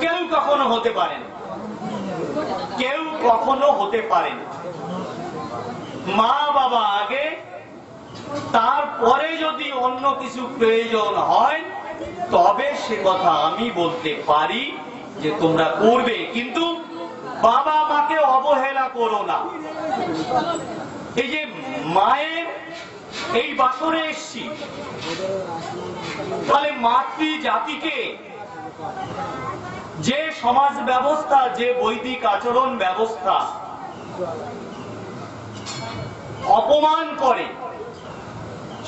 কেউ কখনো হতে পারে না, কেউ কখনো হতে পারে না। মা বাবা আগে, তারপরে যদি অন্য কিছু প্রয়োজন হয় তবে সে কথা আমি বলতে পারি যে তোমরা করবে, কিন্তু বাবা মাকে অবহেলা করো না। এই যে মায়ের এই বাসরে এসছি, তাহলে মাতৃ জাতিকে যে সমাজ ব্যবস্থা, যে বৈদিক আচরণ ব্যবস্থা অপমান করে,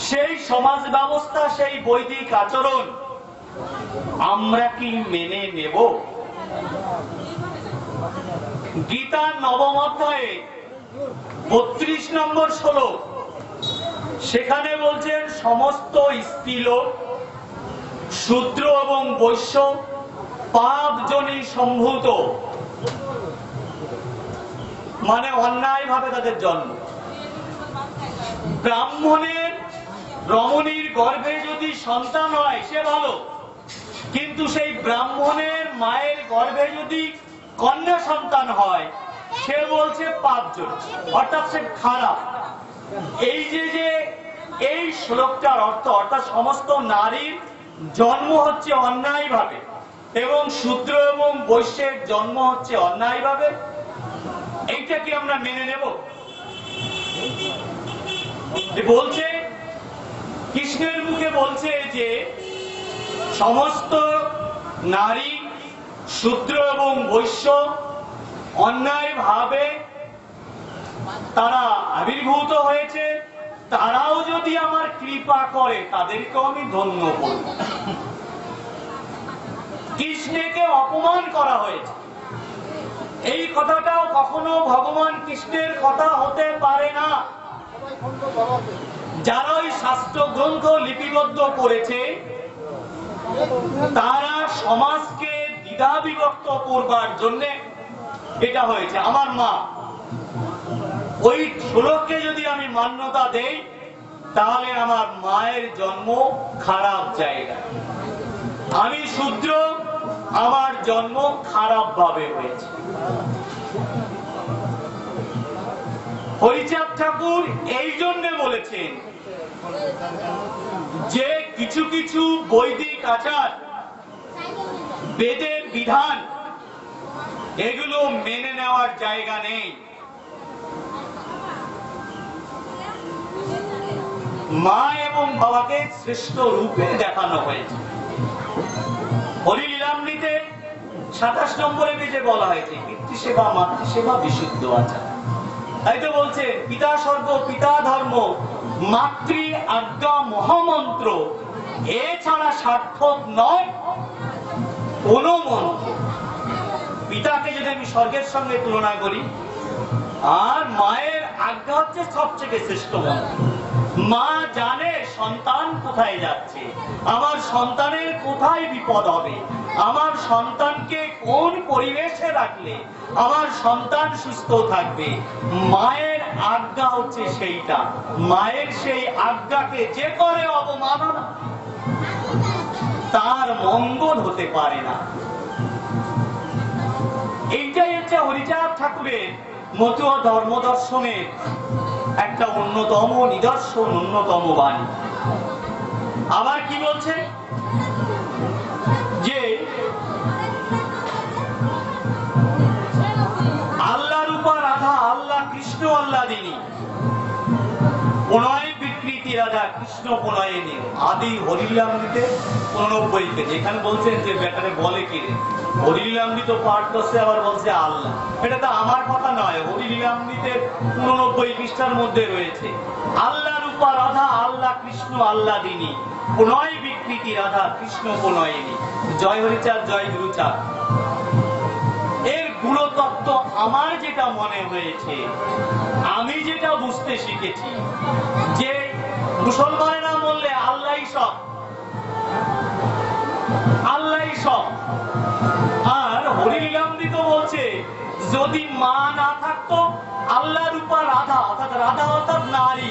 সেই সমাজ ব্যবস্থা, সেই বৈদিক আচরণ আমরা কি মেনে নেব? গীতার নবম অধ্যায়ে 32 নম্বর শ্লোক, সেখানে বলছেন সমস্ত স্ত্রীলোক, শূদ্র এবং বৈশ্য পাপজনী সম্ভূত, মানে অন্যায় ভাবে তাদের জন্ম। ব্রাহ্মণের রমণীর গর্ভে যদি সন্তান হয় সে ভালো, কিন্তু সেই ব্রাহ্মণের মায়ের গর্ভে যদি কন্যা সন্তান হয় সে বলছে পাপজনী, অর্থাৎ সে খারাপ। এই যে এই শ্লোকটার অর্থ, অর্থাৎ সমস্ত নারীর জন্ম হচ্ছে অন্যায় ভাবে এবং শূদ্র এবং বৈশ্যের জন্ম হচ্ছে অন্যায় ভাবে, এইটা কি আমরা মেনে নেব? বলছে, কৃষ্ণের মুখে বলছে যে সমস্ত নারী শূদ্র এবং বৈশ্য অন্যায় ভাবে তারা আবির্ভূত হয়েছে, তারাও যদি আমার কৃপা করে তাদেরকেও আমি ধন্য করব। কৃষ্ণকে অপমান করা হয়েছে, এই কথাটাও কখনো ভগবান কৃষ্ণের কথা হতে পারে না। যারা ওই শাস্ত্র গ্রন্থ লিপিবদ্ধ করেছে তারা সমাজকে দ্বিধা বিভক্ত করবার জন্য এটা হয়েছে। আমার মা, ওই শ্লোককে যদি আমি মান্যতা দেই তাহলে আমার মায়ের জন্ম খারাপ জায়গায়, আমি শূদ্র, আমার জন্ম খারাপ ভাবে হয়েছে। হরিচাঁদ ঠাকুর এই জন্য বলেছেন যে কিছু কিছু বৈদিক আচার, বেদের বিধান, এগুলো মেনে নেওয়ার জায়গা নেই। মা এবং বাবাকে শ্রেষ্ঠ রূপে দেখানো হয়েছে। হরিলীলামৃতে 27 নম্বরে পেজে বলা হয়েছে পিতৃসেবা মাতৃসেবা বিশুদ্ধ আচার। তাই তো বলছে পিতা স্বর্গ পিতা ধর্ম মাতৃ আজ্ঞা মহামন্ত্র, এছাড়া সার্থক নয় কোন মন্ত্র। পিতাকে যদি আমি স্বর্গের সঙ্গে তুলনা করি, আর মায়ের আজ্ঞা হচ্ছে সবচেয়ে শ্রেষ্ঠ মন্ত্র। মা জানে সন্তান কোথায় যাচ্ছে, আমার সন্তানের কোথায় বিপদ হবে, আমার সন্তানকে কোন পরিবেশে রাখলে আমার সন্তান সুস্থ থাকবে। মায়ের আজ্ঞা হচ্ছে সেইটা। মায়ের সেই আজ্ঞাকে যে করে অবমাননা, তার মঙ্গল হতে পারে না। এইটাই হচ্ছে হরিচাঁদ ঠাকুরের মতুয়া ধর্ম দর্শনের একটা অন্যতম নিদর্শন, অন্যতম বাণী। আবার কি বলছে যে আল্লাহ রূপা রাধা, আল্লাহ কৃষ্ণ আল্লাদিনী, প্রণয় বিকৃতি রাধা কৃষ্ণ প্রণয়ে নিয়ে আদি হরিলীলামৃতে 89 পেজ। এখানে বলছেন যে বেটারে বলে কি রে, হরিলীলামৃত পাঠ করছে আবার বলছে আল্লাহ। এটা তো আমার কথা নয়, হরিলীলামৃতের 89 পৃষ্ঠার মধ্যে রয়েছে। আল্লাহ রূপা রাধা, আল্লাহ কৃষ্ণ আল্লাদিনী, প্রণয় বিকৃতি রাধা কৃষ্ণ প্রণয়িনী। জয় হরিচাঁদ, জয় গুরুচাঁদ। এর গুণতত্ত্ব আমার যেটা মনে হয়েছে, আমি যেটা বুঝতে শিখেছি, যে মুসলমানেরা বললে আল্লাহই সব, আল্লাহই সব। আর হরিলীলামৃত বলছে যদি মা না থাকতো, আল্লাহ রূপা রাধা, অর্থাৎ রাধা অর্থাৎ নারী,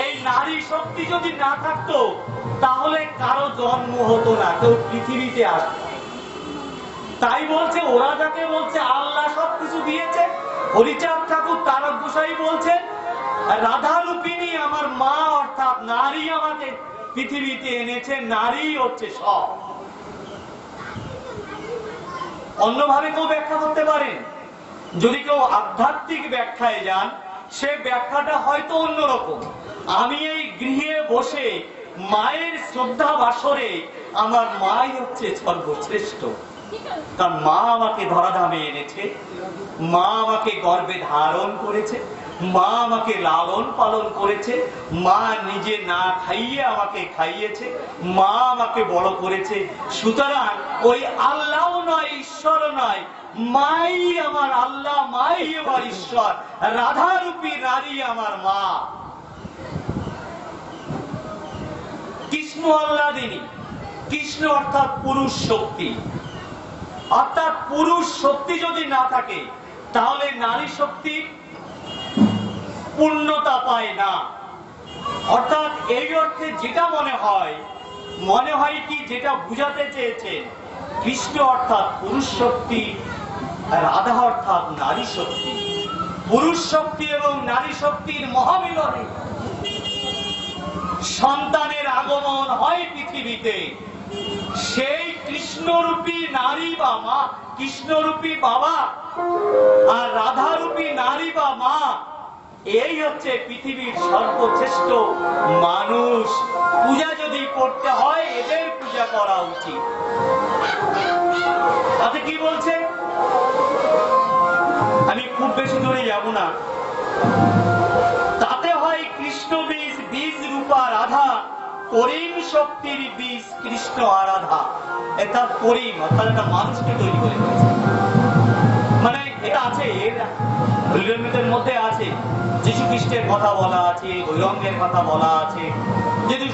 এই নারী শক্তি যদি না থাকতো তাহলে কারো জন্ম হতো না, কেউ পৃথিবীতে আসতো। তাই বলছে ওরা যাকে বলছে আল্লাহ সবকিছু দিয়েছে, হরিচাঁদ ঠাকুর তারক গোসাই বলছে রাধা রূপিণী আমার মা, অর্থাৎ নারী আমাকে পৃথিবীতে এনেছে, নারী হচ্ছে সব। অন্যভাবে কেউ ব্যাখ্যা করতে পারেন। যদি কেউ আধ্যাত্মিক ব্যাখ্যায় যান, সে ব্যাখ্যাটা হয়তো অন্যরকম। আমি এই গৃহে বসে মায়ের শ্রদ্ধা বাসরে আমার মাই হচ্ছে সর্বশ্রেষ্ঠ। কারণ মা আমাকে ধরাধামে এনেছে, মা আমাকে গর্ভে ধারণ করেছে, মা আমাকে লালন পালন করেছে, মা নিজে না খাইয়ে আমাকে খাইয়েছে, মা আমাকে বড় করেছে। সুতরাং ওই আল্লাহ নয়, ঈশ্বর নয়, মাই আমার আল্লাহ, মাই আমার ঈশ্বর, রাধারূপী নারী আমার মা। কৃষ্ণ আল্লাদিনী, কৃষ্ণ অর্থাৎ পুরুষ শক্তি। অর্থাৎ পুরুষ শক্তি যদি না থাকে তাহলে নারী শক্তি পূর্ণতা পায় না। অর্থাৎ এই অর্থে যেটা মনে হয় কি, যেটা বুঝাতে চেয়েছেন, কৃষ্ণ অর্থাৎ পুরুষ শক্তি, রাধা অর্থাৎ নারী শক্তি। পুরুষ শক্তি এবং নারী শক্তির মহামিলনে সন্তানের আগমন হয় পৃথিবীতে, সেই কৃষ্ণরূপী নারী বা মা, কৃষ্ণরূপী বাবা আর রাধারূপী নারী বা মা, এই হচ্ছে পৃথিবীর সর্বশ্রেষ্ঠ মানুষ। পূজা যদি করতে হয় এদের পূজা করা উচিত। তাতে কি বলছে, আমি খুব বেশি দূরে যাব না। তাতে হয় কৃষ্ণ বীজ, বীজ রূপা রাধা, করিম শক্তির বীজ কৃষ্ণ আরাধা। এটা করিম অর্থাৎ একটা মানুষকে তৈরি করে দিয়েছে। মানে এটা আছে, এর মধ্যে আছে যীশু খ্রিস্টের কথা বলা আছে, বৈরঙ্গের কথা বলা আছে। যদি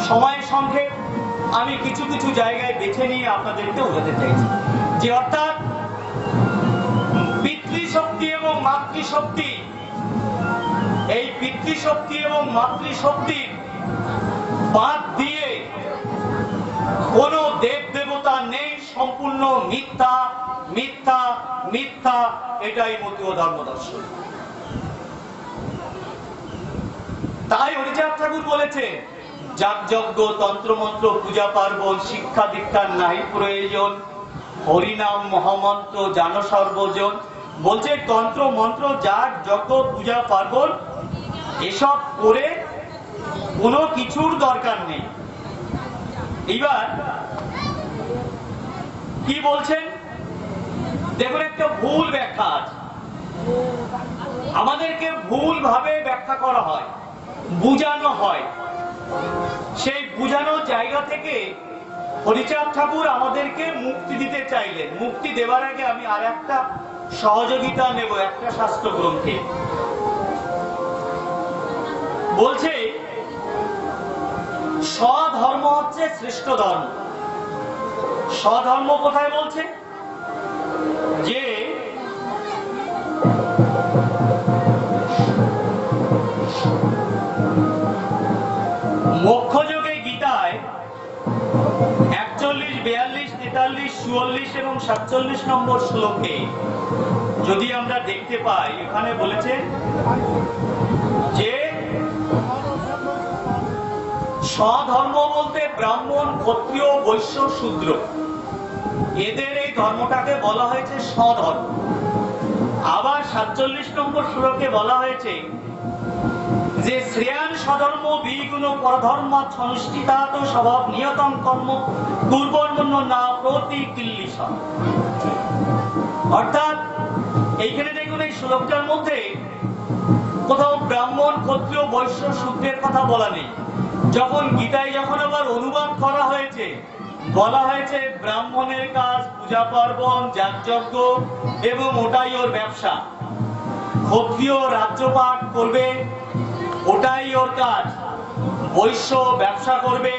সময়ের সঙ্গে আমি কিছু কিছু জায়গায় বেছে নিয়ে আপনাদেরকে বোঝাতে চাইছি যে অর্থাৎ পিতৃশক্তি এবং মাতৃশক্তি, এই পিতৃশক্তি এবং মাতৃশক্তির বাদ দিয়ে কোন দেব দেবতা নেই, সম্পূর্ণ মিথ্যা মিথ্যা মিথ্যা। এটাই মতীয় ধর্ম দর্শন। তাই হরিচাঁদ ঠাকুর বলেছে, যাগযজ্ঞ তন্ত্রমন্ত্র পূজা পার্বণ শিক্ষা দীক্ষার নাই প্রয়োজন, হরিনাম মহামন্ত্র জানো সর্বজন। বলছে তন্ত্র মন্ত্র যাগ যজ্ঞ পূজা পার্বণ এসব করে কোনো কিছুর দরকার নেই। এবার কি বলছেন দেখুন, একটা ভুল ব্যাখ্যা আছে, আমাদেরকে ভুল ভাবে ব্যাখ্যা করা হয়, বুঝানো হয়। সেই বুঝানোর জায়গা থেকে হরিচাঁদ ঠাকুর আমাদেরকে মুক্তি দিতে চাইলেন। মুক্তি দেওয়ার আগে আমি আর একটা সহযোগিতা নেব একটা শাস্ত্র গ্রন্থে। বলছে স্বধর্ম হচ্ছে শ্রেষ্ঠ ধর্ম। স্বধর্ম কোথায় বলছে, যে মোক্ষযোগে গীতায় 41, 42, 43, 44 এবং 47 নম্বর শ্লোকে যদি আমরা দেখতে পাই, এখানে বলেছে যে স্বধর্ম বলতে ব্রাহ্মণ, ক্ষত্রিয়, বৈশ্য, শূদ্র, এদের এই ধর্মটাকে বলা হয়েছে স্বধর্ম। আবার 47 নম্বর শ্লোকে বলা হয়েছে যে শ্রেয়ান স্বধর্ম বিগুণ পরধর্ম সংষ্ঠিতাত স্বভাব নিয়তম কর্ম দুর্বর্মণ্য না প্রতিকিল্লিশ। অর্থাৎ এইখানে দেখুন এই শ্লোকটার মধ্যে কোথাও ব্রাহ্মণ, ক্ষত্রিয়, বৈশ্য, শূদ্রের কথা বলা নেই। যখন গীতায় যখন আবার অনুবাদ করা হয়েছে, বলা হয়েছে ব্রাহ্মণের কাজ পূজা পার্বণ যাগযজ্ঞ এবং ওটাই ওর ব্যবসা, ক্ষত্রিয় রাজ্যপাট করবে ওটাই ওর কাজ, বৈশ্য ব্যবসা করবে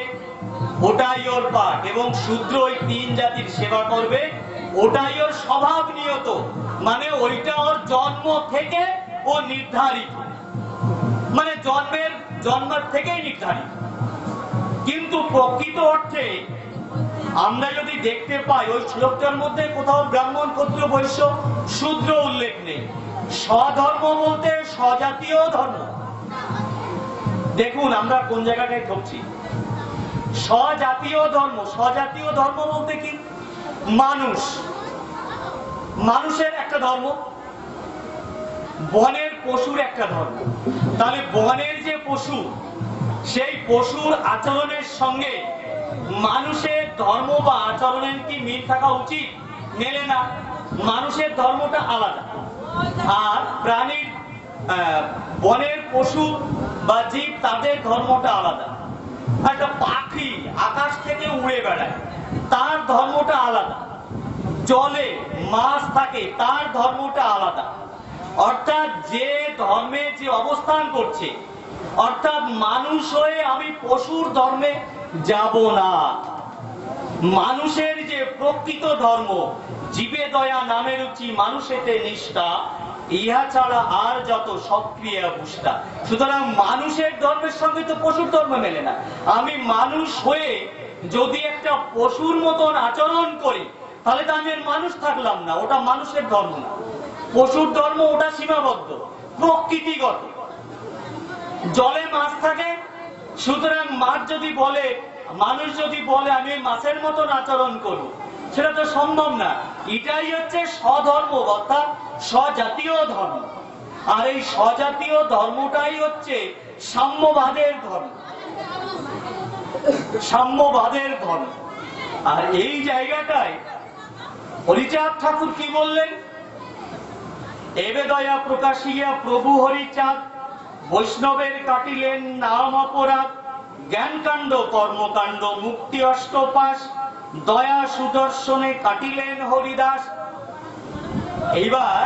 ওটাই ওর পাঠ, এবং শূদ্র ওই 3 জাতির সেবা করবে ওটাই ওর স্বভাব নিয়ত। মানে ওইটা ওর জন্ম থেকে ও নির্ধারিত, মানে জন্মের থেকেই নির্ধারিত। কিন্তু প্রকৃত অর্থে আমরা যদি দেখতে পাই ওই শ্লোকটার মধ্যে কোথাও ব্রাহ্মণ, ক্ষত্রিয়, বৈশ্য, শূদ্র উল্লেখ নেই। স্বধর্ম বলতে স্বজাতীয় ধর্ম। দেখুন আমরা কোন জায়গাটায় ঠকছি। স্বজাতীয় ধর্ম, স্বজাতীয় ধর্ম বলতে কি, মানুষ, মানুষের একটা ধর্ম, বনের পশুর একটা ধর্ম। তাহলে বনের যে পশু, সেই পশুর আচরণের সঙ্গে মানুষের ধর্ম বা আচরণের কি মিল থাকা উচিত? মেলে না, মানুষের ধর্মটা আলাদা। আর প্রাণীর, বনের পশু বা জীব তাদের ধর্মটা আলাদা। একটা পাখি আকাশ থেকে উড়ে বেড়ায়, তার ধর্মটা আলাদা। জলে মাছ থাকে, তার ধর্মটা আলাদা। অর্থাৎ যে ধর্মে যে অবস্থান করছে, অর্থাৎ মানুষ হয়ে আমি পশুর ধর্মে যাব না। মানুষের যে প্রকৃত ধর্ম, জীবে দয়া নামে রুচি মানুষেতে নিষ্ঠা, ইহা ছাড়া আর যত সক্রিয় পুষ্টা। সুতরাং মানুষের ধর্মের সঙ্গে তো পশুর ধর্ম মেলে না। আমি মানুষ হয়ে যদি একটা পশুর মতন আচরণ করি, তাহলে তো আমি আর মানুষ থাকলাম না, ওটা মানুষের ধর্ম না। পশুর ধর্ম ওটা সীমাবদ্ধ, প্রকৃতিগত। জলে মাছ থাকে, সুতরাং মানুষ যদি বলে আমি মাছের মতন আচরণ করব, সেটা তো সম্ভব না। এটাই হচ্ছে স্বধর্ম, অর্থাৎ স্বজাতীয় ধর্ম। আর এই স্বজাতীয় ধর্মটাই হচ্ছে সাম্যবাদের ধর্ম, সাম্যবাদের ধর্ম। আর এই জায়গাটায় হরিচাঁদ ঠাকুর কি বললেন? এবে দয়া প্রকাশিয়া প্রভু হরিচাঁদ বৈষ্ণবের কাটিলেন নাম অপরাধ, জ্ঞানকাণ্ড কর্মকাণ্ড মুক্তি অষ্টপাশ, দয়া সুদর্শনে কাটিলেন হরিদাস। এইবার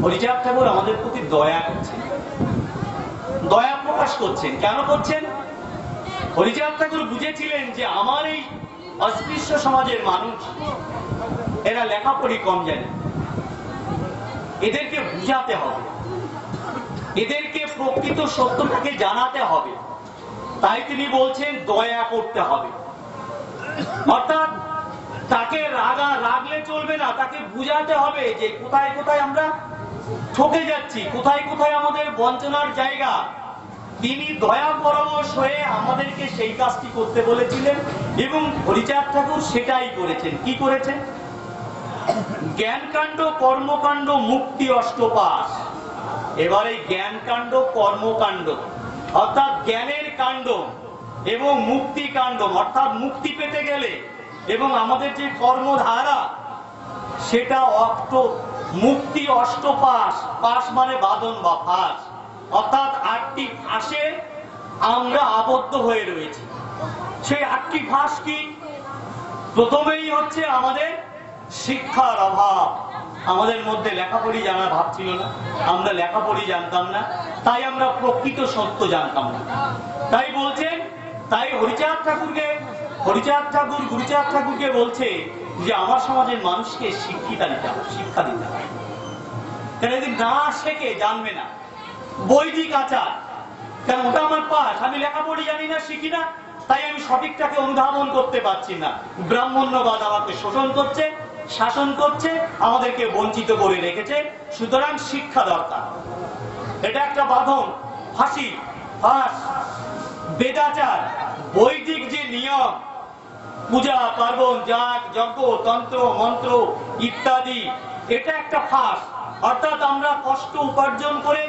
হরিচাঁদ ঠাকুর আমাদের প্রতি দয়া করছেন, দয়া প্রকাশ করছেন। কেন করছেন? হরিচাঁদ ঠাকুর বুঝেছিলেন যে আমার এই অস্পৃশ্য সমাজের মানুষ, এরা লেখাপড়ি কম জানে, এদেরকে বুঝাতে হবে, এদেরকে প্রকৃত সত্যটাকে জানাতে হবে। তাই তিনি বলছেন দয়া করতে হবে। অর্থাৎ তাকে রাগলে চলবে না, তাকে বুঝাতে হবে যে কোথায় কোথায় আমরা ঠকে যাচ্ছি, কোথায় কোথায় আমাদের বঞ্চনার জায়গা। তিনি দয়া পরবশ হয়ে আমাদেরকে সেই কাজটি করতে বলেছিলেন এবং হরিচাঁদ ঠাকুর সেটাই করেছেন। কি করেছেন? জ্ঞানকাণ্ড কর্মকাণ্ড মুক্তি অষ্টপাশ। এবার এই জ্ঞানকাণ্ড কর্মকাণ্ড অর্থাৎ জ্ঞানের কাণ্ড এবং মুক্তি কাণ্ড, অর্থাৎ মুক্তি পেতে গেলে এবং আমাদের যে কর্মধারা সেটা মুক্তি অষ্টপাশ। পাশ মানে বাঁধন বা ফাঁস, অর্থাৎ 8টি ফাঁসে আমরা আবদ্ধ হয়ে রয়েছি। সেই 8টি ফাঁস কি? প্রথমেই হচ্ছে আমাদের শিক্ষার অভাব। আমাদের মধ্যে লেখাপড়ি জানার ভাব ছিল না, আমরা লেখাপড়ি জানতাম না, তাই আমরা প্রকৃত সত্য জানতাম না। তাই বলছেন, তাই হরিচাঁদ ঠাকুর গুরুচাঁদ ঠাকুরকে বলছে যে আমার সমাজের মানুষকে শিক্ষা দিতে হবে। কেন যদি না শেখে জানবে না। বৈদিক আচার, কেন ওটা আমার পাশ, আমি লেখাপড়ি জানি না, শিখি না, তাই আমি সঠিকটাকে অনুধাবন করতে পারছি না। ব্রাহ্মণ্যবাদ আমাকে শোষণ করছে, শাসন করছে, আমাদেরকে বঞ্চিত করে রেখেছে। সুতরাং শিক্ষা দরকার। এটা একটা বাঁধন, ফাঁসি, ফাঁস। বেদাচার, বৈদিক যে নিয়ম, পূজা পার্বণ, যাগ যজ্ঞ তন্ত্র মন্ত্র ইত্যাদি, এটা একটা ফাঁস। অর্থাৎ আমরা কষ্ট উপার্জন করে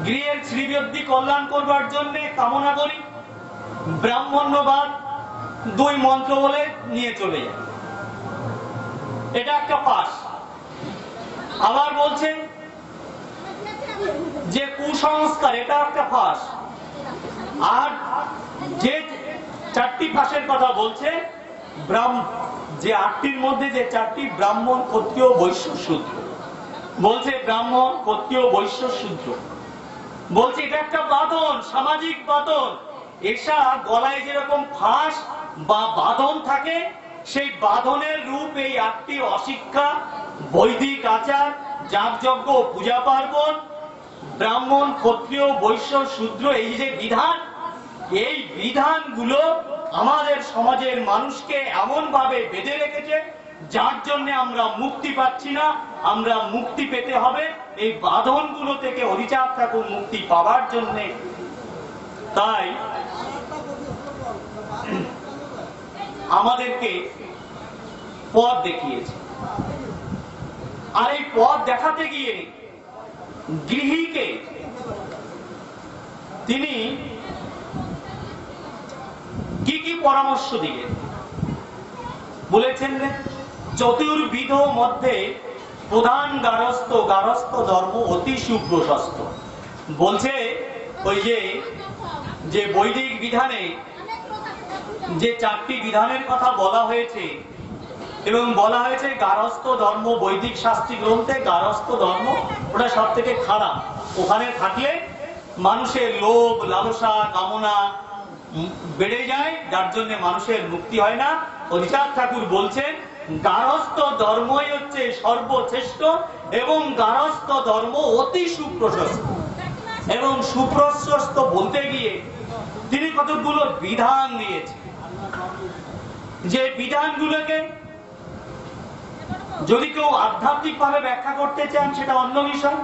গৃহের শ্রীবৃদ্ধি কল্যাণ করবার জন্য কামনা করি, ব্রাহ্মণ্যবাদ 2 মন্ত্র বলে নিয়ে চলে যায়, এটা একটা ফাঁস। আবার বলছেন যে কুসংস্কার, এটা একটা ফাঁস। আর যে 4টি ফাঁসের কথা বলছে, যে 8টির মধ্যে যে 4টি, ব্রাহ্মণ ক্ষত্রিয় বৈশ্য শূদ্র, বলছে ব্রাহ্মণ ক্ষত্রিয় বৈশ্য শূদ্র, বলছে এটা একটা বাঁধন, সামাজিক বাঁধন। এসা গলায় যেরকম ফাঁস বা বাঁধন থাকে, সেই বাঁধনের রূপ এই 8টি অশিক্ষা, বৈদিক আচার, যাগযজ্ঞ পূজা পার্বণ, ব্রাহ্মণ ক্ষত্রিয় বৈশ্য শূদ্র, এই যে বিধান, এই বিধানগুলো আমাদের সমাজের মানুষকে এমন ভাবে বেঁধে রেখেছে, যার জন্য আমরা মুক্তি পাচ্ছি না। আমরা মুক্তি পেতে হবে এই বাঁধনগুলো থেকে, হরিচাঁদ ঠাকুর মুক্তি পাওয়ার জন্য। তাই আমাদেরকে পথ দেখিয়েছে। আর এই পথ দেখাতে গিয়ে গৃহীকে তিনি কি কি পরামর্শ দিলেন? বলেছেন চতুর্বিধ মধ্যে প্রধান গারস্থ ধর্ম অতি সুপ্রশস্ত। বলছে ওই যে বৈদিক বিধানে যে 4টি বিধানের কথা বলা হয়েছে, এবং বলা হয়েছে গারস্থ ধর্ম, বৈদিক শাস্ত্রী গ্রন্থে গারস্থ ধর্ম ওটা সব থেকে খারাপ। ওখানে থাকলে মানুষের লোভ লালসা কামনা বেড়ে যায়, যার জন্য মানুষের মুক্তি হয় না। হরিচাঁদ ঠাকুর বলছেন গারস্থ ধর্মই হচ্ছে সর্বশ্রেষ্ঠ, এবং গারস্থ ধর্ম অতি সুপ্রশস্ত। এবং সুপ্রশস্ত বলতে গিয়ে তিনি কতগুলো বিধান দিয়েছেন, যে বিধানগুলোকে যদি কেউ আধ্যাত্মিক ভাবে ব্যাখ্যা করতে চান সেটা অন্য বিষয়,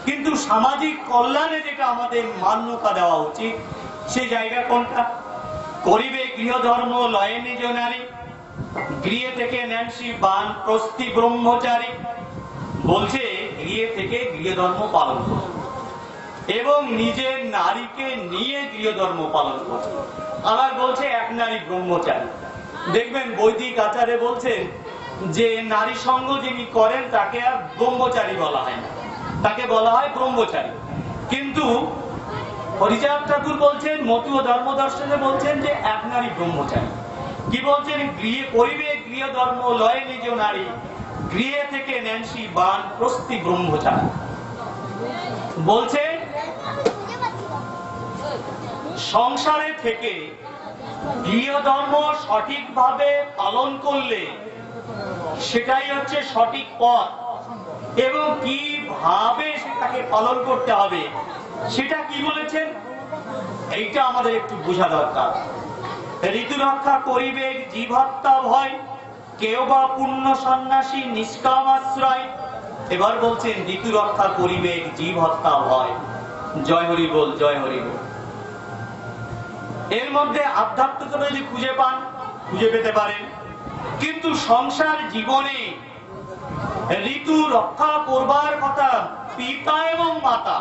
কিন্তু সামাজিক কল্যাণে যেটা আমাদের মান্যতা দেওয়া উচিত সে জায়গা কোনটা? করিবে গৃহধর্ম লয়ে নিজ নারী, গৃহে থেকে ন্যান্সি বান প্রস্তি ব্রহ্মচারী। বলছে গৃহে থেকে গৃহধর্ম পালন করবে এবং নিজের নারীকে নিয়ে গৃহধর্ম পালন করবে। আবার বলছে এক নারী ব্রহ্মচারী। দেখবেন বৈদিক আচারে বলছেন যে নারী সঙ্গ যিনি করেন তাকে আর ব্রহ্মচারী বলা হয় না, তাকে বলা হয় ব্রহ্মচারী। কিন্তু হরিচাঁদ ঠাকুর বলছেন, মতুয় ধর্ম দর্শনে বলছেন যে এক নারী ব্রহ্মচারী। কি বলছেন? গৃহে করিবে গৃহধর্ম লয়ে নিজ নারী, গৃহে থেকে ন্যান্সি বান প্রস্তি ব্রহ্মচারী। বলছে সংসারে থেকে গৃহধর্ম সঠিকভাবে পালন করলে সেটাই হচ্ছে সঠিক পথ, এবং কিভাবে সেটাকে পালন করতে হবে সেটা কি বলেছেন এইটা আমাদের একটু বোঝা দরকার। ঋতু রক্ষা করিবে জীব হত্যা ভয়, কেউ বা পুণ্য সন্ন্যাসী নিষ্কাম আশ্রয়। এবার বলছেন ঋতু রক্ষা করিবে জীব হত্যা ভয়। জয় হরি বল, জয় হরি বল। এর মধ্যে আধ্যাত্মিকতা যদি খুঁজে পান খুঁজে পেতে পারেন, কিন্তু সংসার জীবনে ঋতু রক্ষা করবার কথা পিতা এবং মাতা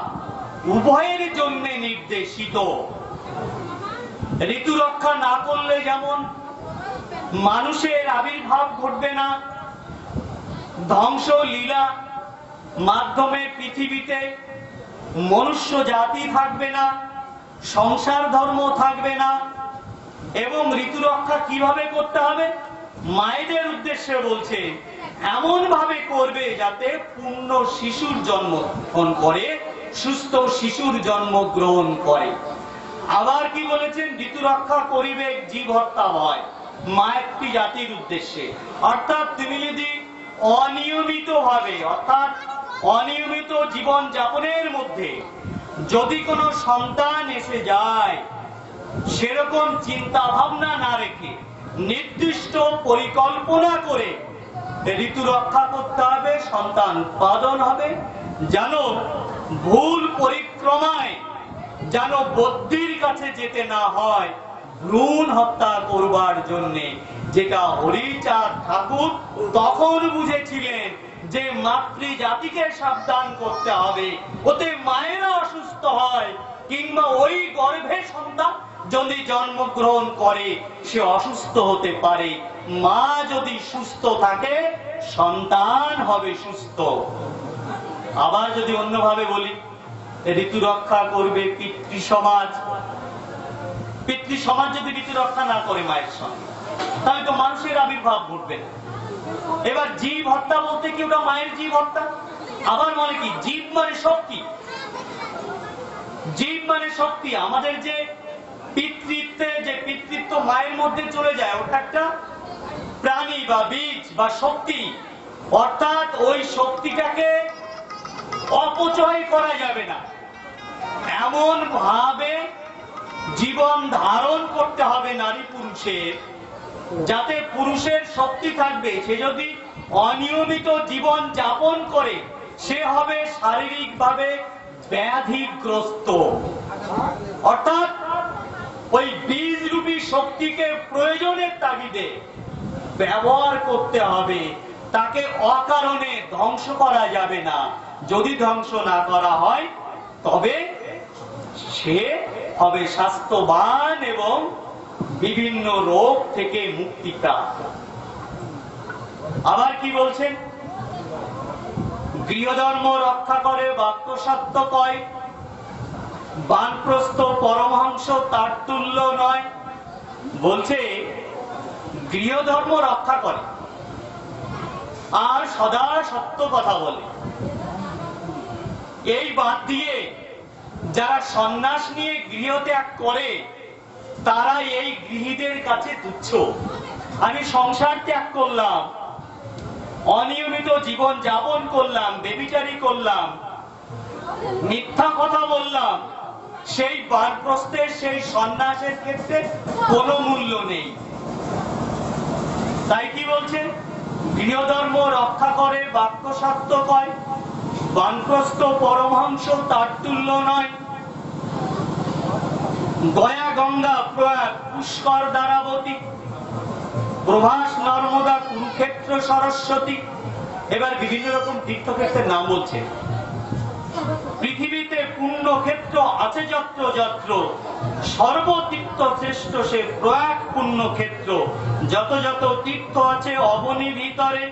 উভয়ের জন্য নির্দেশিত। ঋতু রক্ষা না করলে যেমন মানুষের আবির্ভাব ঘটবে না, ধ্বংস লীলা মাধ্যমে পৃথিবীতে মনুষ্য জাতি থাকবে না, সংসার ধর্ম থাকবে না। এবং ঋতু রক্ষা কিভাবে করতে হবে? মায়েদের উদ্দেশ্যে বলছে এমন ভাবে করবে যাতে পূর্ণ শিশুর জন্মগ্রহণ করে, সুস্থ শিশুর জন্মগ্রহণ করে। আবার কি বলেছেন? ঋতু রক্ষা করিবে জীব হত্যা ভয়, মাতৃ জাতির উদ্দেশ্যে। অর্থাৎ তুমি যদি অনিয়মিত ভাবে, অর্থাৎ অনিয়মিত জীবন যাপনের মধ্যে যদি কোনো সন্তান এসে যায়, সেরকম চিন্তা ভাবনা না রেখে নির্দিষ্ট পরিকল্পনা করে ঋতু রক্ষা করতে হবে, সন্তান উৎপাদন হবে। যেন ভুল পরিক্রমায় যেন বদ্যির কাছে যেতে না হয় ভ্রূণ হত্যা করবার জন্য, যেটা হরিচাঁদ ঠাকুর তখন বুঝেছিলেন যে মাতৃ জাতিকে সাবধান করতে হবে, ওতে মায়েরা অসুস্থ হয় কিংবা ওই গর্ভে সন্তান যদি জন্মগ্রহণ করে সে অসুস্থ হতে পারে। মা যদি সুস্থ থাকে সন্তান হবে সুস্থ। আবার যদি অন্যভাবে বলি, ঋতু রক্ষা করবে পিতৃ সমাজ। পিতৃ সমাজ যদি ঋতু রক্ষা না করে মায়ের সঙ্গে, তাহলে তো মানুষের আবির্ভাব ঘটবে না। এবার জীব হত্যা বলতে কি ওটা মায়ের জীব হত্যা? আবার মানে কি? জীব মানে শক্তি, জীব মানে শক্তি। আমাদের যে পিতৃত্বে যে পিতৃত্ব মায়ের মধ্যে চলে যায় ওটা একটা প্রাণী বা বীজ বা শক্তি। অর্থাৎ ওই শক্তিটাকে অপচয় করা যাবে না, এমন ভাবে জীবন ধারণ করতে হবে নারী পুরুষের, যাতে পুরুষের শক্তি থাকবে। সে যদি অনিয়মিত জীবন যাপন করে সে হবে শারীরিকভাবে ব্যাধিগ্রস্ত। অর্থাৎ ওই বীজরূপী শক্তিকে প্রয়োজনের তাগিদে ব্যবহার করতে হবে, তাকে অকারণে ধ্বংস করা যাবে না। যদি ধ্বংস না করা হয় তবে সে হবে স্বাস্থ্যবান এবং বিভিন্ন রোগ থেকে মুক্তি প্রাপ্ত। আবার কি বলছেন? গৃহধর্ম রক্ষা করে বাক্য সত্য কয়, বানপ্রস্থ পরমহংস তার তুল্য নয়। বলছে গৃহধর্ম রক্ষা করে আর সদা সত্য কথা বলে। এই বাদ দিয়ে যারা সন্ন্যাস নিয়ে গৃহত্যাগ করে তারা এই গৃহীদের কাছে তুচ্ছ। আমি সংসার ত্যাগ করলাম, অনিয়মিত জীবন যাপন করলাম, বেবিচারী করলাম, মিথ্যা কথা বললাম, সেই বানপ্রস্থের সেই সন্ন্যাসের ক্ষেত্রে কোনো মূল্য নেই। তাই কি বলছে? গৃহধর্ম রক্ষা করে বাক্য সত্য কয়, বানপ্রস্থ পরমহংস তার তুল্য নয়। গয়া গঙ্গা প্রয়াগ পুষ্কর দ্বারাবতী, প্রভাস নর্মদা কুরুক্ষেত্র সরস্বতী, এবার বিভিন্ন রকম তীর্থক্ষেত্রের নাম বলছে। পৃথিবীতে পুণ্যক্ষেত্র আছে যত্র যত্র, সর্বতীর্থ শ্রেষ্ঠ সে প্রয়াগ পুণ্যক্ষেত্র। যত যত তীর্থ আছে অবনী ভিতরে,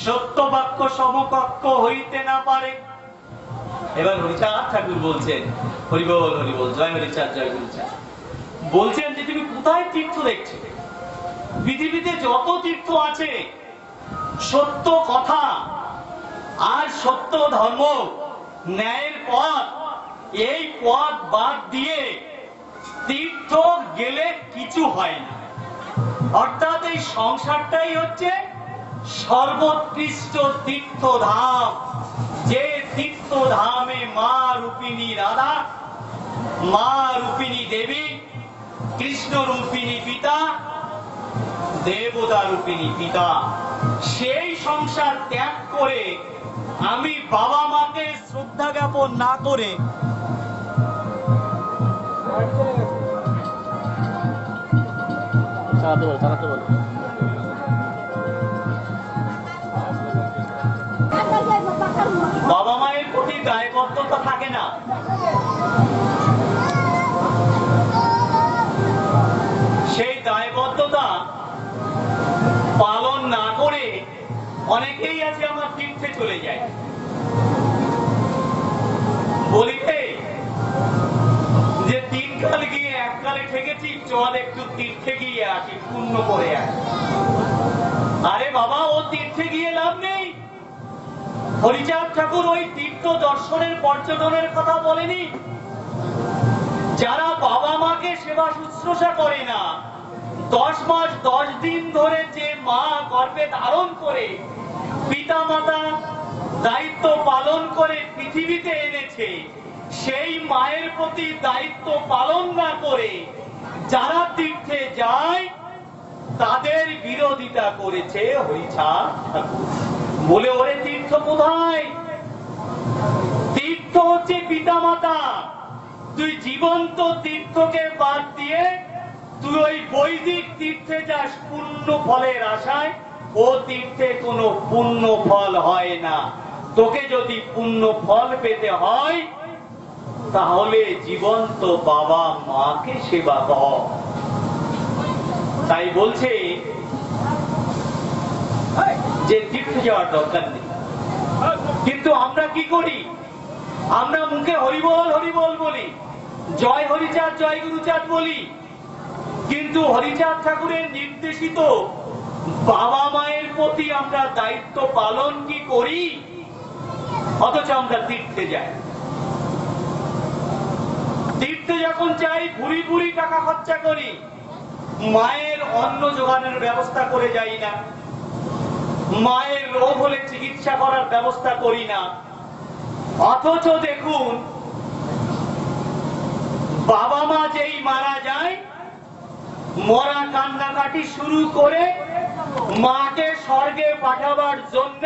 সত্য বাক্য সমকক্ষ হইতে না পারে। এবার হরিচাঁদ ঠাকুর বলছেন, হরিবল হরিবল, জয় হরিচাঁদ জয় হরিচাঁদ। বলছেন যে তুমি কোথায় তীর্থ দেখছো? পৃথিবীতে যত তীর্থ আছে, সত্য কথা আর সত্য ধর্ম, ন্যায়ের পথ, এই পথ বাদ দিয়ে তীর্থ গেলে কিছু হয় না। অর্থাৎ এই সংসারটাই হচ্ছে সর্বোৎকৃষ্ট তীর্থধাম, যে তীর্থধামে মা রূপিণী রাধা, মা রূপিণী দেবী, কৃষ্ণ রূপিণী পিতা, দেবতা রূপিণী পিতা। সেই সংসার ত্যাগ করে আমি বাবা মাকে শ্রদ্ধা জ্ঞাপন না করে চালাতে বল। বাবা মায়ের প্রতি দায়বদ্ধতা থাকে না। সেই দায়বদ্ধতা পালন না করে অনেকেই আছে আমার তীর্থে চলে যায়। বলিতে যে 3 কাল গিয়ে 1 কালে ঠেকেছি, চল একটু তীর্থে গিয়ে আসি, পুণ্য করে আসি। আরে বাবা, ও তীর্থে গিয়ে লাভ নেই। হরিচাঁদ ঠাকুর ওই তীর্থ দর্শনের পর্যটনের কথা বলেনি। যারা বাবা মাকে সেবা শুশ্রূষা করে না, 10 মাস 10 দিন ধরে যে মা গর্ভে ধারণ করে পিতা মাতা দায়িত্ব পালন করে পৃথিবীতে এনেছে, সেই মায়ের প্রতি দায়িত্ব পালন না করে যারা তীর্থে যায় তাদের বিরোধিতা করেছে হরিচাঁদ ঠাকুর। বলে ওরে তীর্থ কোথায়? তীর্থ হচ্ছে পিতা মাতা। তুই জীবন্ত তীর্থকে বাদ দিয়ে তুই ওই বৈদিক তীর্থে যাস পুণ্য ফলের আশায়, ও তীর্থে কোনো পুণ্য ফল হয় না। তোকে যদি পুণ্য ফল পেতে হয় তাহলে জীবন্ত বাবা মাকে সেবা কর। তাই বলছে যে তীর্থে যাওয়ার দরকার নেই। কিন্তু আমরা কি করি? আমরা মুখে হরিবল হরিবল বলি, জয় হরিচাঁদ জয় গুরুচাঁদ বলি, কিন্তু হরিচাঁদ ঠাকুরের নির্দেশিত বাবা মায়ের প্রতি আমরা দায়িত্ব পালন কি করি? অথচ আমরা তীর্থে যাই। তীর্থে যখন চাই ভুরি ভুরি টাকা খরচা করি, মায়ের অন্ন জোগানোর ব্যবস্থা করে যাই না, মায়ের রোগ হলে চিকিৎসা করার ব্যবস্থা করি না। অথচ দেখুন, বাবা মা যেই মারা যায়, মরা কান্নাকাটি শুরু করে মাকে স্বর্গে পাঠাবার জন্য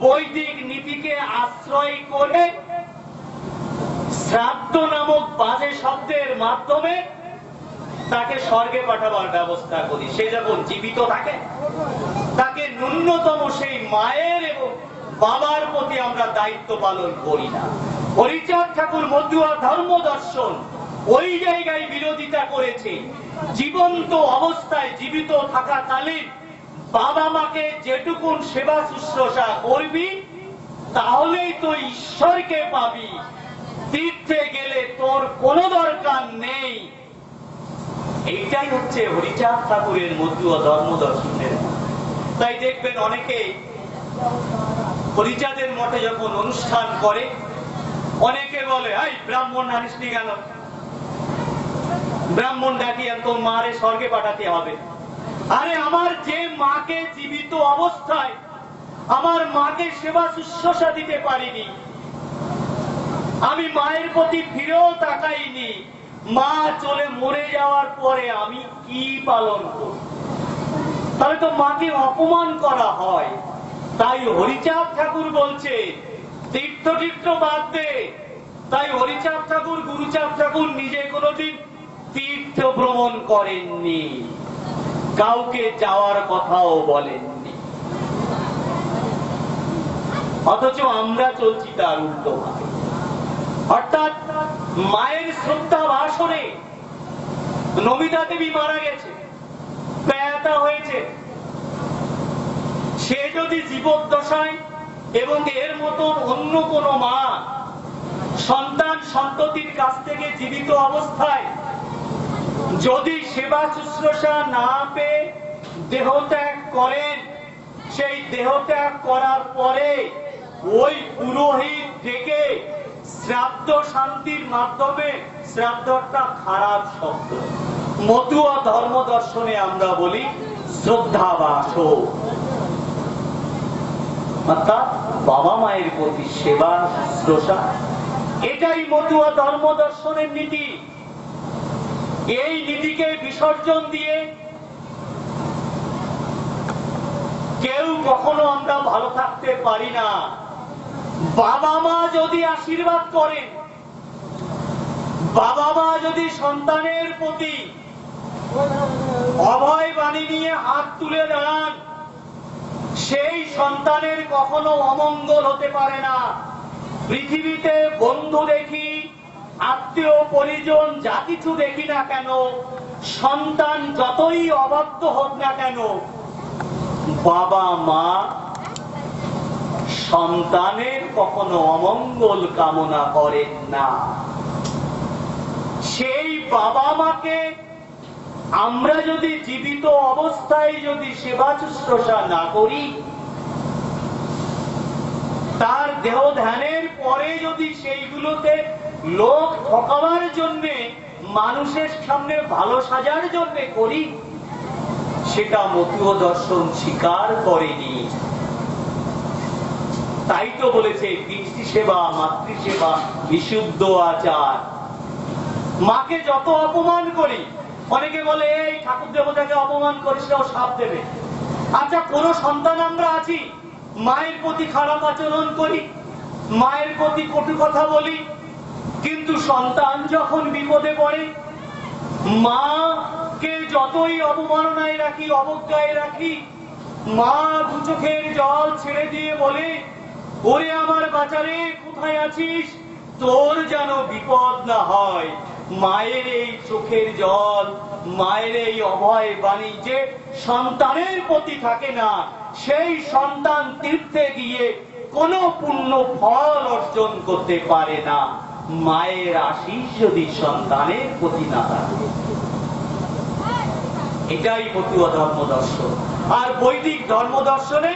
বৈদিক নীতিকে আশ্রয় করে শ্রাদ্ধ নামক বাজে শব্দের মাধ্যমে তাকে স্বর্গে পাঠাবার ব্যবস্থা করি। সে যখন জীবিত থাকে তাকে ন্যূনতম সেই মায়ের এবং বাবার প্রতি আমরা দায়িত্ব পালন করি না। হরিচাঁদ ঠাকুর মতুয়া ধর্ম দর্শন ওই জায়গায় বিরোধিতা করেছে। জীবন্ত অবস্থায়, জীবিত থাকাকালীন বাবা মাকে যেটুকুন সেবা শুশ্রূষা করবি তাহলেই তো ঈশ্বরকে পাবি। তীর্থে গেলে তোর কোনো দরকার নেই। এইটাই হচ্ছে হরিচাঁদ ঠাকুরের মতুয়া ধর্ম দর্শনের। তাই দেখবেন অনেকে হরিচাঁদের মঠে যখন অনুষ্ঠান করে, অনেকে বলে, এই ব্রাহ্মণ আনিসনি কেন? ব্রাহ্মণ ডাকিয়ে তোর মারে স্বর্গে পাঠাতে হবে। আরে আমার যে মাকে জীবিত অবস্থায় আমার মাকে সেবা শুশ্রূষা দিতে পারিনি, আমি মায়ের প্রতি ফিরেও তাকাইনি, মা চলে মরে যাওয়ার পরে আমি কি পালন করব? তাহলে তো মাকে অপমান করা হয়। তাই হরিচাঁদ ঠাকুর বলছে তীর্থ তীর্থ বাদ দে। তাই হরিচাঁদ ঠাকুর, গুরুচাঁদ ঠাকুর নিজে কোনোদিন তীর্থ ভ্রমণ করেননি, কাউকে যাওয়ার কথাও বলেননি। অথচ আমরা চলছি তার উল্টো ভাবে। অর্থাৎ মায়ের শ্রদ্ধা ভাষণে নমিতা দেবী মারা গেছে, ব্যথা হয়েছে, সে যদি জীবদ্দশায় এবং এর মতন অন্য কোন মা সন্তান সন্ততির কাছ থেকে জীবিত অবস্থায় যদি সেবা শুশ্রূষা না পেয়ে দেহত্যাগ করেন, সেই দেহত্যাগ করার পরে ওই পুরোহিত ডেকে শ্রাদ্ধ শান্তির মাধ্যমে, শ্রাদ্ধটা খারাপ শব্দ, মতুয়া ধর্ম দর্শনে আমরা বলি শ্রদ্ধাবাস, অর্থাৎ বাবা মায়ের প্রতি সেবা শুশ্রূষা, এটাই মতুয়া ধর্ম দর্শনের নীতি। এই নীতিকে বিসর্জন দিয়ে কেউ কখনো আমরা ভালো থাকতে পারি না। বাবা মা যদি আশীর্বাদ করেন, বাবা মা যদি সন্তানের প্রতি অভয় বাণী নিয়ে হাত তুলে দাঁড়ান, সেই সন্তানের কখনো অমঙ্গল হতে পারে না। পৃথিবীতে বন্ধু দেখি, আত্মীয় পরিজন যা কিছু দেখি না কেন, সন্তান যতই অবাধ্য হোক না কেন, বাবা মা সন্তানের কখনো অমঙ্গল কামনা করেন না। সেই বাবা মাকে আমরা যদি জীবিত অবস্থায় যদি সেবা শুশ্রূষা না করি, তার দেহ ধ্যানের পরে যদি সেইগুলোতে লোক ঠকাবার জন্য, মানুষের সামনে ভালো সাজার জন্য করি, সেটা মতুয়া দর্শন স্বীকার করেনি। তাই তো বলেছে পিতৃ সেবা, মাতৃসেবা বিশুদ্ধ আচার। মাকে যত অপমান করি, অনেকে বলে এই ঠাকুর দেবতাকে অপমান করিস, ও শাপ দেবে। আচ্ছা, কোন সন্তান আমরা আছি মায়ের প্রতি খারাপ আচরণ করি, মায়ের প্রতি কটু কথা বলি, কিন্তু সন্তান যখন বিপদে পড়ে, মাকে যতই অবমাননায় রাখি, অবজ্ঞায় রাখি, মা দু চোখের জল ছেড়ে দিয়ে বলে, ওরে আমার বাচ্চারে কোথায় আছিস, তোর যেন বিপদ না হয়। মায়ের এই চোখের জল, মায়ের এই অভয় বাণী যে সন্তানের প্রতি থাকে না, সেই সন্তান তীর্থে গিয়ে কোনো পুণ্য ফল অর্জন করতে পারে না, মায়ের আশীষ যদি সন্তানের প্রতি না থাকে। এটাই মতুয়া ধর্ম দর্শন। আর বৈদিক ধর্ম দর্শনে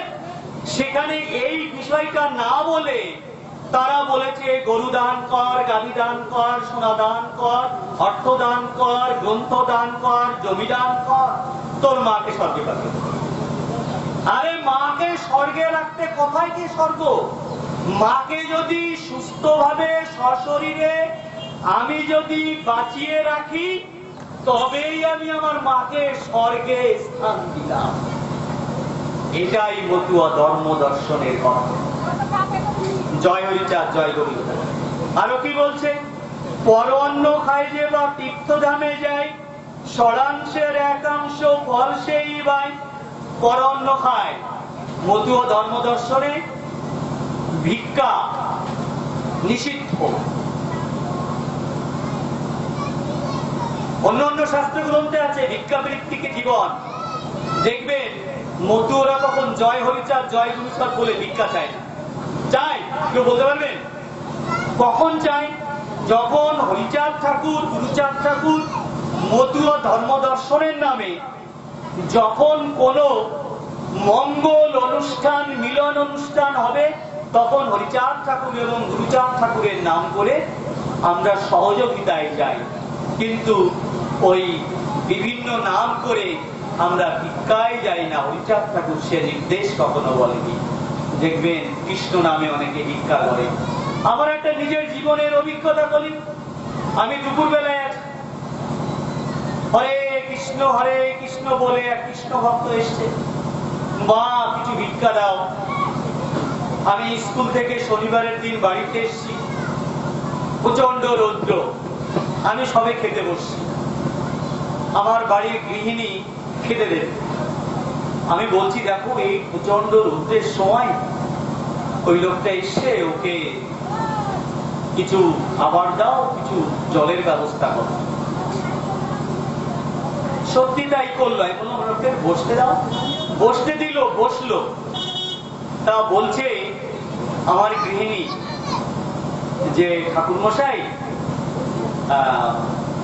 সেখানে এই বিষয়টা না বলে তারা বলেছে গরু দান কর, গাভী দান কর, সোনা দান কর, অর্থ দান কর, গ্রন্থ দান কর, জমি দান কর, তোর মাকে স্বর্গে পাঠাবে। আরে মাকে স্বর্গে রাখতে কোথায় কি স্বর্গ? মাকে যদি সুস্থভাবে সশরীরে আমি যদি বাঁচিয়ে রাখি, তবেই আমি আমার মাকে স্বর্গে স্থান দিলাম। এটাই মতুয়া ধর্ম দর্শনের কথা। জয় হরিচাঁদ, জয় গোবিন্দ। আরো কি বলছে? পর অন্ন খায় যে বা তীর্থধামে যায়, ষড়াংশের একাংশ ফল সেই বাই। পর অন্ন খায়, মতুয়া ধর্ম দর্শনে ভিক্ষা নিষিদ্ধ। অন্য অন্য শাস্ত্র গ্রন্থে আছে ভিক্ষাবৃত্তিকে জীবন। দেখবেন মতুয়ারা কখন জয় হরিচাঁদ, জয় গুরুচাঁদ বলে ভিক্ষা চায় না। চাই কেউ বলতে পারবেন কখন চাই? যখন হরিচাঁদ ঠাকুর, গুরুচাঁদ ঠাকুর মতুয়া ধর্ম দর্শনের নামে যখন কোন মঙ্গল অনুষ্ঠান, মিলন অনুষ্ঠান হবে, তখন হরিচাঁদ ঠাকুর এবং গুরুচাঁদ ঠাকুরের নাম করে আমরা সহযোগিতায় যাই। কিন্তু ওই বিভিন্ন নাম করে আমরা ভিক্ষায় যাই না। হরিচাঁদ ঠাকুর সে নির্দেশ কখনো বলেনি। দেখবেন কৃষ্ণ নামে অনেকে ভিক্ষা করে। আমার একটা নিজের জীবনের অভিজ্ঞতা বলি। আমি দুপুর বেলায় হরে কৃষ্ণ বলে এক কৃষ্ণ ভক্ত এসছে, মা কিছু ভিক্ষা দাও। আমি স্কুল থেকে শনিবারের দিন বাড়িতে এসেছি, প্রচন্ড রৌদ্র, আমি সবে খেতে বসছি, আমার বাড়ির গৃহিণী খেতে দেবে। আমি বলছি দেখো এই প্রচন্ড রৌদ্রের সময় ওই লোকটা এসে ওকে কিছু খাবার দাও, কিছু জলের ব্যবস্থা করো। সত্যি তাই করলো। আমি বললাম ওকে বসতে দাও, বসতে দিল, বসলো। তা বলছে আমার গৃহিণী যে ঠাকুর মশাই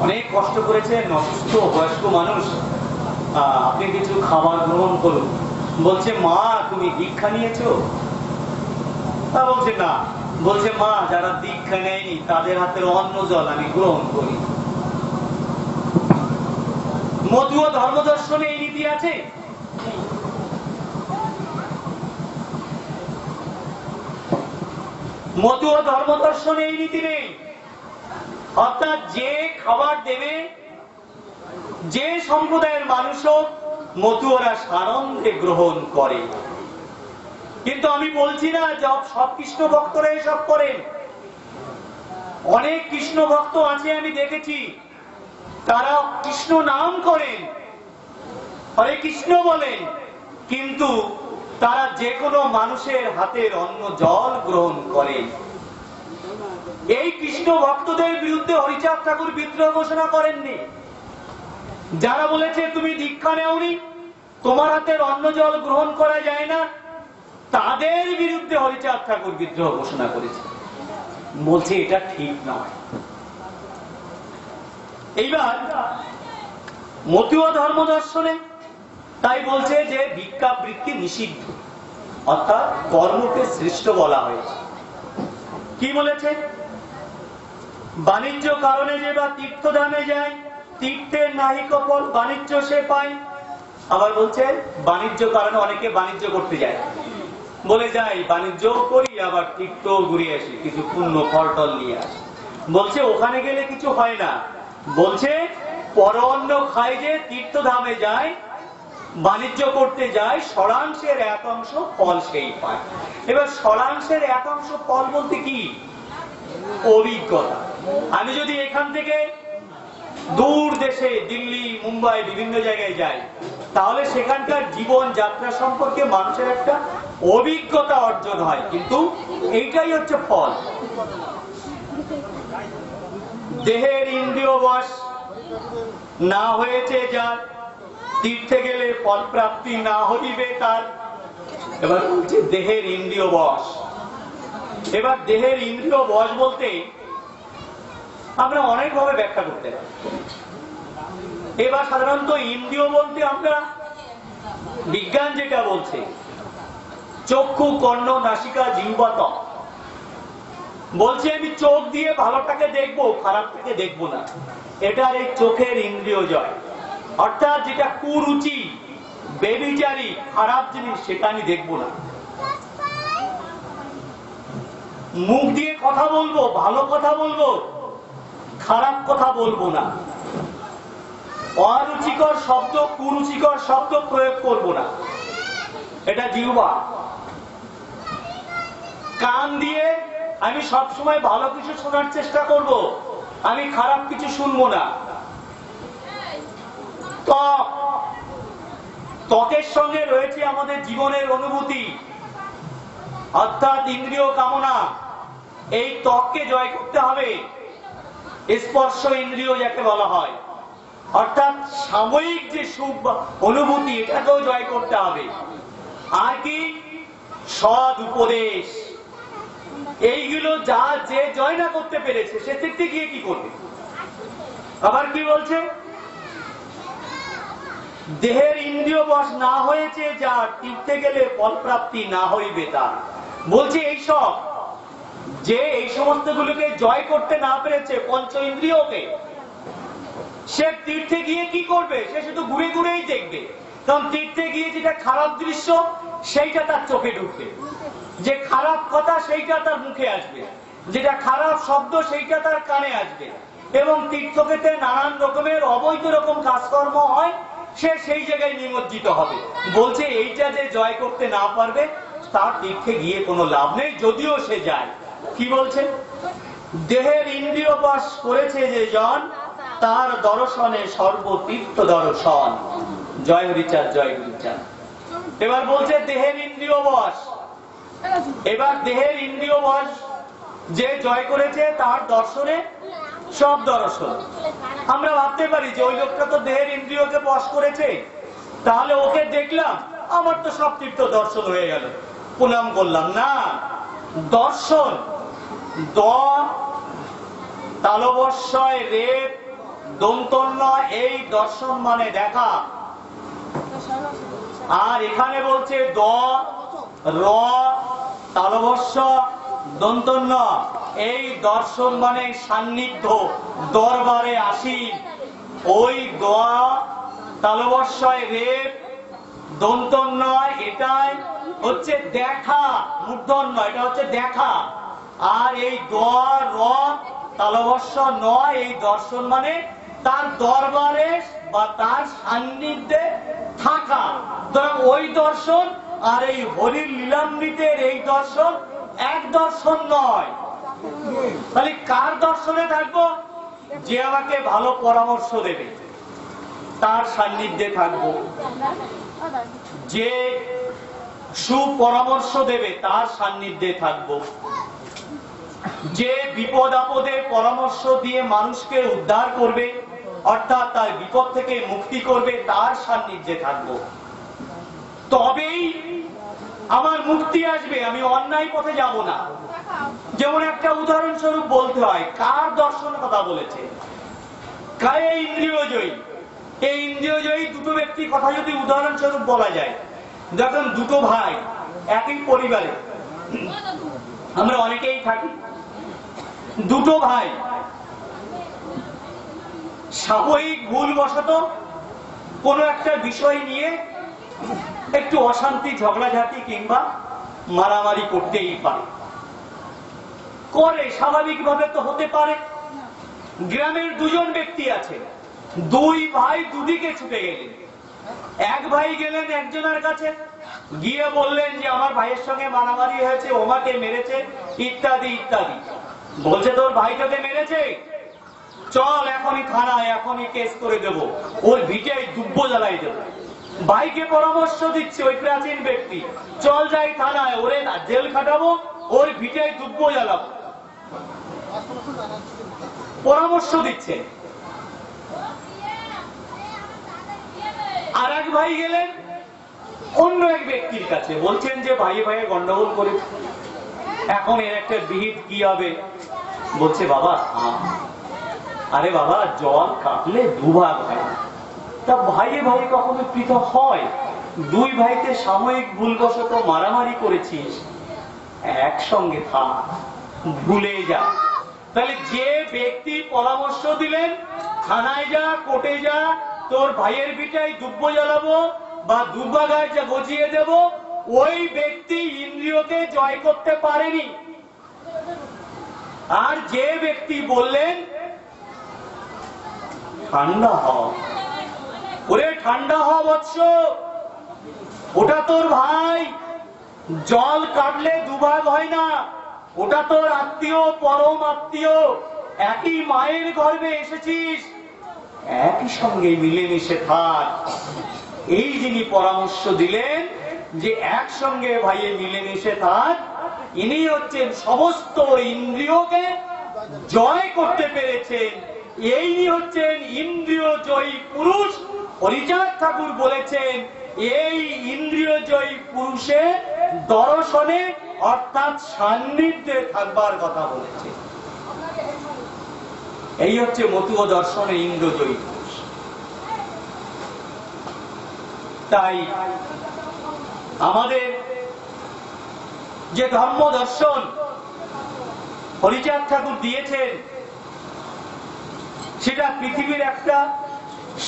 অনেক কষ্ট করেছেন, অসুস্থ বয়স্ক মানুষ, আপনি কিছু খাবার গ্রহণ করুন। বলছে মা তুমি দীক্ষা নিয়েছো? তা বলছে না। বলছে মা যারা দীক্ষা নেয়নি তাদের হাতের অন্ন জল আমি গ্রহণ করি। মধু ও ধর্মদর্শনে এই নীতি আছে? মধু ও ধর্মদর্শনে এই নীতি নেই। অর্থাৎ যে খাবার দেবে, যে সম্প্রদায়ের মানুষ হোক, মধু ওরা সানন্দে গ্রহণ করে। কিন্তু আমি বলছি না যে সব কৃষ্ণ ভক্তরা এসব করেন। অনেক কৃষ্ণ ভক্ত আছে আমি দেখেছি, তারা কৃষ্ণ নাম করেন, হরে কৃষ্ণ বলেন, কিন্তু তারা যে কোনো মানুষের হাতের অন্ন জল গ্রহণ করেন। এই কৃষ্ণ ভক্তদের বিরুদ্ধে হরিচাঁদ ঠাকুর বিদ্রোহ ঘোষণা করেননি। যারা বলেছে তুমি দীক্ষা নেওনি, তোমার হাতের অন্ন জল গ্রহণ করা যায় না, তাদের বিরুদ্ধে হরিচাঁদ ঠাকুর বিদ্রোহ ঘোষণা করেছে। বলছে এটা ঠিক নয়। এইবার মতীয় ধর্ম দর্শনে তাই বলছে যে ভিক্ষাবৃত্তি নিষিদ্ধ, অর্থাৎ কর্মকে শ্রেষ্ঠ বলা হয়েছে। কি বলেছে? বাণিজ্য কারণে যে বা তীর্থধামে যায়, তীর্থের নাহি কপল বাণিজ্য সে পায়। আবার বলছে বাণিজ্য কারণে অনেকে বাণিজ্য করতে যায়, বলে যাই বাণিজ্য করি আবার তীর্থ ঘুরে আসি, কিছু পুণ্য ফলটল নিয়ে আসি। বলছে ওখানে গেলে কিছু হয় না। বলছে পরঅন্ন খায় যে তীর্থধামে যায়, বাণিজ্য করতে যায়, ষড়াংশের এক অংশ ফল সেই পায়। এবার ষড়াংশের এক অংশ ফল বলতে কি? অভিজ্ঞতা। আমি যদি এখান থেকে দূর দেশে দিল্লি, মুম্বাই, বিভিন্ন জায়গায় যাই, তাহলে সেখানকার জীবন যাত্রা সম্পর্কে মানুষের একটা অভিজ্ঞতা অর্জন হয়, কিন্তু এইটাই হচ্ছে ফল। দেহের ইন্দ্রিয় বশ না হয়েছে যার, তীর্থে গেলে ফল প্রাপ্তি না হইবে তার। এবার বলছে দেহের ইন্দ্রিয় বশ। এবার দেহের ইন্দ্রিয় বশ বলতে আমরা অনেকভাবে ব্যাখ্যা করতে পারি। এবার সাধারণত ইন্দ্রিয় বলতে আমরা বিজ্ঞান যেটা বলছে চক্ষু, কর্ণ, নাসিকা, জিহ্বা, ত্বক। বলছে আমি চোখ দিয়ে ভালোটাকে দেখবো, খারাপটাকে দেখবো না। এটার এই চোখের ইন্দ্রিয় জয়। অর্থাৎ যেটা কুরুচি, বেবিচারী, খারাপ জিনিস, সেটা আমি দেখবো না। মুখ দিয়ে কথা বলবো, ভালো কথা বলবো, খারাপ কথা বলবো না। অরুচিকর শব্দ, কুরুচিকর শব্দ প্রয়োগ করবো না। এটা জিহ্বা। কান দিয়ে আমি সবসময় ভালো কিছু শোনার চেষ্টা করব, আমি খারাপ কিছু শুনবো না। ত্বকের সঙ্গে রয়েছে আমাদের জীবনের অনুভূতি, অর্থাৎ ইন্দ্রিয় কামনা। এই ত্বককে জয় করতে হবে। স্পর্শ ইন্দ্রিয় যাকে বলা হয়, অর্থাৎ সাময়িক যে সুখ অনুভূতি, এটাকেও জয় করতে হবে। আর কি? সৎ উপদেশ। এইগুলো যা যে জয় না করতে পেরেছে সে তীর্থে গিয়ে কি করবে? আবার কি বলছে? দেহের ইন্দ্রিয় বশ না হয়েছে যার, তীর্থে গেলে ফল প্রাপ্তি না হইবে তার। বলছে এইসব যে এই সমস্ত গুলোকে জয় করতে না পেরেছে, পঞ্চ ইন্দ্রিয়কে, সে তীর্থে গিয়ে কি করবে? সে শুধু ঘুরে ঘুরেই দেখবে। কারণ তীর্থে গিয়ে যেটা খারাপ দৃশ্য সেইটা তার চোখে ঢুকবে, যে খারাপ কথা সেইটা তার মুখে আসবে, যেটা খারাপ শব্দ সেইটা তার কানে আসবে। এবং তীর্থক্ষেত্রে নানান রকমের অবৈধ রকম কাজকর্ম হয়, সে সেই জায়গায় নিমজ্জিত হবে। বলছে এইটা যে জয় করতে না পারবে তার তীর্থে গিয়ে কোনো লাভ নেই, যদিও সে যায়। কি বলছে? দেহের ইন্দ্রিয় বশ করেছে যে জন, তার দর্শনে সর্বতীর্থ দর্শন। জয় হরিচাঁদ, জয় হরিচাঁদ। এবার বলছে দেহের ইন্দ্রিয় বশ। এবার দেহের ইন্দ্রিয় বশ যে জয় করেছে তার দর্শনে সব দর্শন। আমরা ভাবতে পারি যে ওই লোকটা তো দেহের ইন্দ্রিয়কে বশ করেছে, তাহলে ওকে দেখলাম আমার তো সব তীর্থ দর্শন হয়ে গেল, প্রণাম করলাম। না, দর্শন দ তালবস্যয় রেপ দন্তন্য, এই দর্শন মানে দেখা। আর এখানে বলছে দ র তালবস্য দন্তন্য, এই দর্শন মানে সান্নিধ্য, দরবারে আসি। ওই দ তালবস্যয় রেপ দন্তন্য, এটাই হচ্ছে দেখা, মূর্ধন্য, এটা হচ্ছে দেখা। আর এই দ র তালবস্য ন, এই দর্শন মানে তার দরবারে বা তার সান্নিধ্যে থাকা। ওই দর্শন আর এই হরির লীলামৃতের এই দর্শন এক দর্শন নয়। তাহলে কার দর্শনে থাকবো? যে আমাকে ভালো পরামর্শ দেবে তার সান্নিধ্যে থাকবো, যে সুপরামর্শ দেবে তার সান্নিধ্যে থাকবো, যে বিপদ আপদে পরামর্শ দিয়ে মানুষকে উদ্ধার করবে, অর্থাৎ তার বিপদ থেকে মুক্তি করবে, তার সান্নিধ্যে থাকবো। তবেই আমার মুক্তি আসবে, আমি অন্যায় পথে যাব না। যেমন একটা উদাহরণস্বরূপ বলতে হয়, কার দর্শনের কথা বলেছে? কায়ে ইন্দ্রিয়জয়ী। এই ইন্দ্রিয়জয়ী দুটো ব্যক্তির কথা যদি উদাহরণস্বরূপ বলা যায়, যখন দুটো ভাই একই পরিবারে, আমরা অনেকেই থাকি, দুটো ভাই সাময়িক ভুলবশত কোনো একটা বিষয় নিয়ে একটু অশান্তি, ঝগড়াঝাটি কিংবা মারামারি করতেই পারে, করে, স্বাভাবিকভাবে তো হতে পারে। গ্রামের দুজন ব্যক্তি আছে, দুই ভাই দুদিকে ছুটে গেলেন। এক ভাই গেলেন একজনের কাছে, গিয়ে বললেন যে আমার ভাইয়ের সঙ্গে মারামারি হয়েছে, ওমাকে মেরেছে, ইত্যাদি ইত্যাদি। বলছে তোর ভাই তোকে মেরেছে, চল এখনই থানায়, এখনই কেস করে দেবো, ওর ভিটায় দুব্বো জ্বালাই দেবো। ভাইকে পরামর্শ দিচ্ছে ওই প্রাচীন ব্যক্তি, চল যাই থানায়, ওরে জেল খাটাবো, ওর ভিটায় দুব্বো জ্বালাবো, পরামর্শ দিচ্ছে। আর এক ভাই গেলেন অন্য এক ব্যক্তির কাছে, বলছেন যে ভাই ভাইয়ে গন্ডগোল করেছে, এখন এর একটা বিহিত কি হবে? বলছে বাবা, আরে বাবা, জল কাটলে দুভাগ হয়, তা ভাইয়ে ভাই কখনো পৃথক হয়? দুই ভাইতে সাময়িক ভুলবশত মারামারি করেছিস, একসঙ্গে থাক, ভুলে যা। তাহলে যে ব্যক্তি পরামর্শ দিলেন থানায় যা, কোর্টে যা, তোর ভাইয়ের বিটায় দুব্বো জ্বালাবো বা দুর্বাগায় যা গজিয়ে দেব, ওই ব্যক্তি ইন্দ্রিয়কে জয় করতে পারেনি। আর যে ব্যক্তি বললেন ঠান্ডা হ, ওরে ঠান্ডা হ বৎস, ওটা তোর ভাই, জল কাটলে দুভাগ হয় না, ওটা তোর আত্মীয়, পরম আত্মীয়, একই মায়ের গর্ভে এসেছিস, একই সঙ্গে মিলেমিশে থাক। এই যিনি পরামর্শ দিলেন যে একসঙ্গে ভাইয়ে মিলেমিশে থাক, ইনি হচ্ছেন সমস্ত ইন্দ্রিয়কে জয় করতে পেরেছেন, এই হচ্ছেন ইন্দ্রিয় জয়ী পুরুষ। হরিচাঁদ ঠাকুর বলেছেন এই ইন্দ্রিয় জয়ী পুরুষে দর্শনে অর্থাৎ সান্নিধ্যে থাকবার কথা বলেছে। এই হচ্ছে মতুয় দর্শনে ইন্দ্রজয়ী পুরুষ। তাই আমাদের যে ধর্ম দর্শন হরিচাঁদ ঠাকুর দিয়েছেন, সেটা পৃথিবীর একটা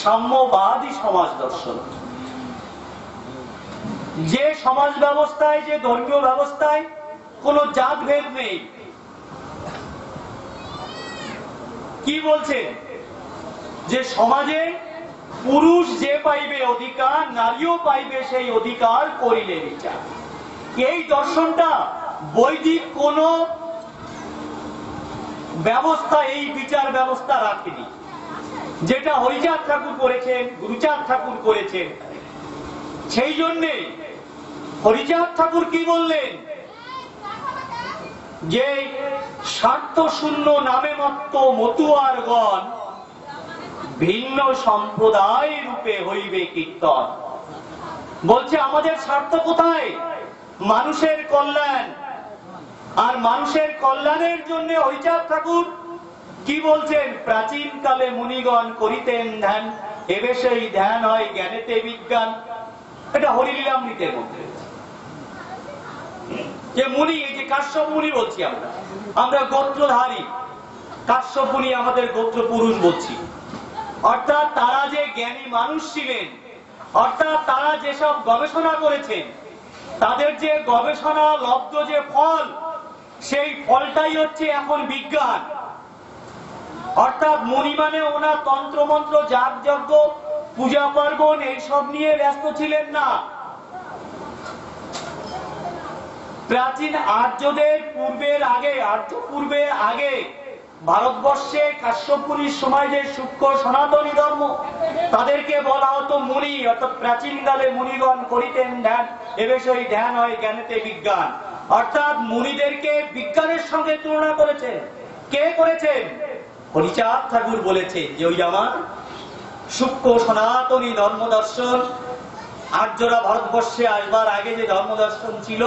সাম্যবাদী সমাজ দর্শন। যে সমাজ ব্যবস্থায়, যে ধর্মীয় ব্যবস্থায় কোনো জাত ভেদ নেই। কি বলছে? যে সমাজে পুরুষ যে পাইবে অধিকার, নারীও পাইবে সেই অধিকার, করিলে বিচার। এই দর্শনটা বৈদিক কোন ব্যবস্থা, এই বিচার ব্যবস্থা রাখেনি। যেটা হরিচাঁদ ঠাকুর করেছেন, গুরুচাঁদ ঠাকুর করেছেন। সেই জন্যে হরিচাঁদ ঠাকুর কি বললেন, যে স্বার্থ শূন্য নামে মত্ত মতুয়ারগণ ভিন্ন সম্প্রদায় রূপে হইবে কীর্তন। বলছে আমাদের স্বার্থ কোথায়? মানুষের কল্যাণ। আর মানুষের কল্যাণের জন্য হরিচাঁদ ঠাকুর কি বলছেন, প্রাচীন কালে মুনিগণ করিতেন ধ্যান, এবে সেই ধ্যান হয় জ্ঞানেতে বিজ্ঞান। এটা হরিলীলামৃতের মধ্যে। যে মুনি, এই যে কাশ্যপ মুনি বলছি আমরা গোত্রধারী, কাশ্যপ মুনি আমাদের গোত্র পুরুষ বলছি। অর্থাৎ তারা যে জ্ঞানী মানুষ ছিলেন, অর্থাৎ তারা যেসব গবেষণা করেছেন, তাদের যে গবেষণা লব্ধ যে ফল, সেই ফলটাই হচ্ছে এখন বিজ্ঞান। অর্থাৎ মুনি মানে ওনার তন্ত্রমন্ত্র, যাগযজ্ঞ, পূজা পার্বণ এইসব নিয়ে ব্যস্ত ছিলেন না। প্রাচীন আর্যদের পূর্বের আগে, আর্য পূর্বের আগে ভারতবর্ষে কাশ্যপ মুনির সময় যে সূক্ষ্ম সনাতনী ধর্ম, তাদেরকে বলা হতো মুনি। অর্থাৎ প্রাচীনকালে মুনিগণ করিতেন ধ্যান, এবে সেই ধ্যান হয় জ্ঞানেতে বিজ্ঞান। অর্থাৎ মুনিদেরকে বিজ্ঞানের সঙ্গে তুলনা করেছেন। কে করেছেন? হরিচাঁদ ঠাকুর বলেছে যে ওই আমার সূক্ষ্ম সনাতনী ধর্ম দর্শন, আর্যরা ভারতবর্ষে আসবার আগে যে ধর্ম দর্শন ছিল,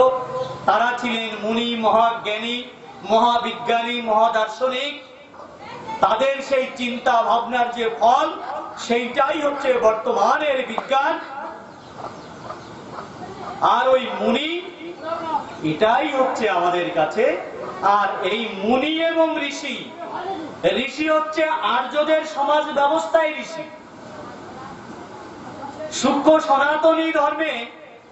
তারা ছিলেন মুনি, মহাজ্ঞানী, মহাবিজ্ঞানী, মহাদার্শনিক। তাদের সেই চিন্তা ভাবনার যে ফল, সেইটাই হচ্ছে বর্তমানের বিজ্ঞান। আর ওই মুনি, এটাই হচ্ছে আমাদের কাছে। আর এই মুনি এবং ঋষি, ঋষি হচ্ছে আর্যদের সমাজ ব্যবস্থায় ঋষি। সূক্ষ্ম সনাতনী ধর্মে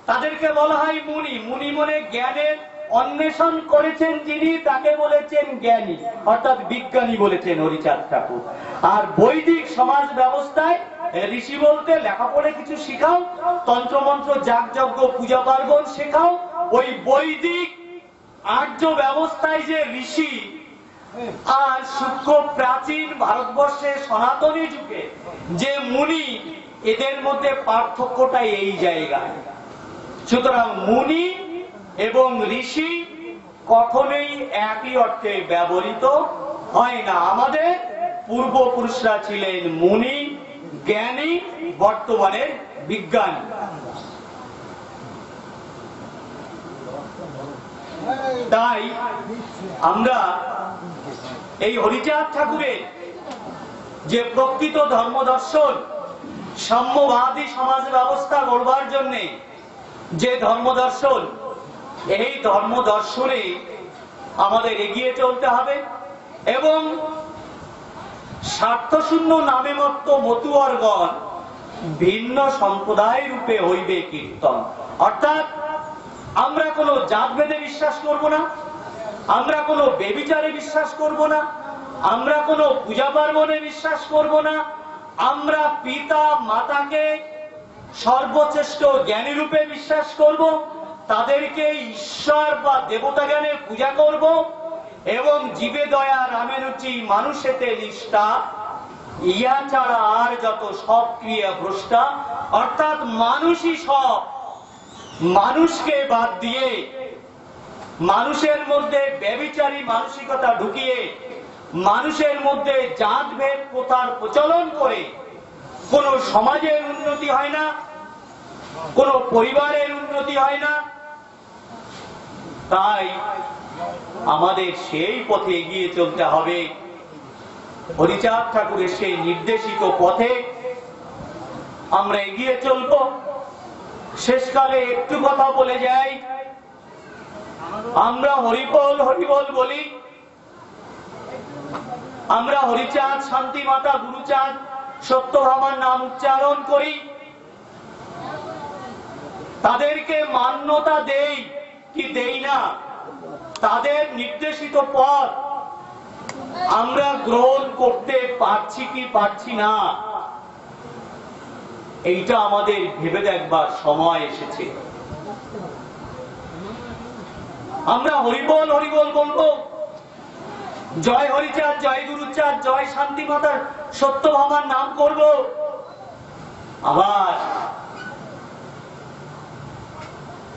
তাদেরকে বলা হয় মুনি। মুনি মনে জ্ঞানের অন্বেষণ করেছেন যিনি, তাকে বলেছেন জ্ঞানী, অর্থাৎ বিজ্ঞানী বলেছেন হরিচাঁদ ঠাকুর। আর বৈদিক সমাজ ব্যবস্থায় ঋষি বলতে লেখাপড়ে কিছু শিখাও, তন্ত্রমন্ত্র, যাগযজ্ঞ, পূজা পার্বণ শেখাও। ওই বৈদিক আর্য ব্যবস্থায় যে ঋষি, আর সূক্ষ্ম প্রাচীন ভারতবর্ষের সনাতনী যুগে যে মুনি, এদের মধ্যে পার্থক্যটা এই জায়গায়। সুতরাং মুনি এবং ঋষি কখনোই একই অর্থে ব্যবহৃত হয় না। আমাদের পূর্বপুরুষরা ছিলেন মুনি, জ্ঞানী, বর্তমানের বিজ্ঞানী। তাই আমরা এই হরিচাঁদ ঠাকুরের যে প্রকৃত ধর্ম দর্শন, সাম্যবাদী সমাজ ব্যবস্থা গড়বার জন্য যে ধর্ম দর্শন, এই ধর্ম দর্শনে আমাদের এগিয়ে চলতে হবে। এবং স্বার্থশূন্য নামে মত্ত মতুয়ারগণ ভিন্ন সম্প্রদায় রূপে হইবে কীর্তন। অর্থাৎ আমরা কোনো জাতভেদে বিশ্বাস করব না, আমরা কোনো বেবিচারে বিশ্বাস করব না, আমরা কোনো পূজা পার্বণে বিশ্বাস করব না। আমরা পিতা মাতাকে সর্বশ্রেষ্ঠ জ্ঞানী রূপে বিশ্বাস করব, তাদেরকে ঈশ্বর বা দেবতা জ্ঞানে পূজা করব। এবং জীবে দয়া রামে রুচি মানুষেতে নিষ্ঠা, ইয়া ছাড়া আর যত সব ক্রিয়া ভ্রষ্টা। অর্থাৎ মানুষই সব, মানুষকে বাদ দিয়ে, মানুষের মধ্যে ব্যভিচারী মানসিকতা ঢুকিয়ে, মানুষের মধ্যে জাতভেদ প্রথার প্রচলন করে কোন সমাজের উন্নতি হয় না, কোন পরিবারের উন্নতি হয় না। তাই আমাদের সেই পথে এগিয়ে চলতে হবে। হরিচাঁদ ঠাকুরের সেই নির্দেশিত পথে আমরা এগিয়ে চলব। শেষকালে একটু কথা বলে যাই, আমরা হরিবল হরিবল বলি, আমরা হরিচাঁদ, শান্তি মাতা, গুরুচাঁদ, সত্যভামার নাম উচ্চারণ করি, তাদেরকে মান্যতা দেই কি দেই না, তাদের নির্দেশিত পথ আমরা গ্রহণ করতে পারছি কি পারছি না, এইটা আমাদের ভেবে দেখবার সময় এসেছে। আমরা হরিবোল হরিবোল বলবো, জয় হরিচাঁদ, জয় গুরুচাঁদ, জয় শান্তি মাতার সত্যভামার নাম করব। আবার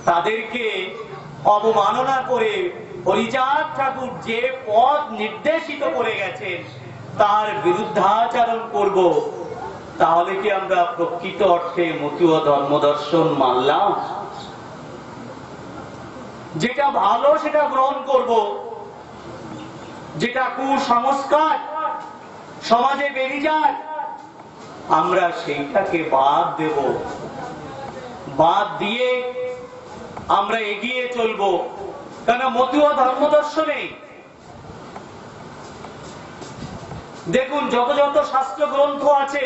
তাদেরকে অবমাননা করে হরিচাঁদ ঠাকুর যে পথ নির্দেশিত করে গেছেন তার বিরুদ্ধাচরণ করব, তাহলে কি আমরা প্রকৃত অর্থে মতীয় ধর্মদর্শন মানলাম? যেটা ভালো সেটা গ্রহণ করব, যেটা কুসংস্কার সমাজে বেরিয়ে যায় আমরা সেইটাকে বাদ দেব। বাদ দিয়ে আমরা এগিয়ে চলবো, কেন মতীয় ধর্মদর্শনে দেখুন যত যত শাস্ত্র গ্রন্থ আছে,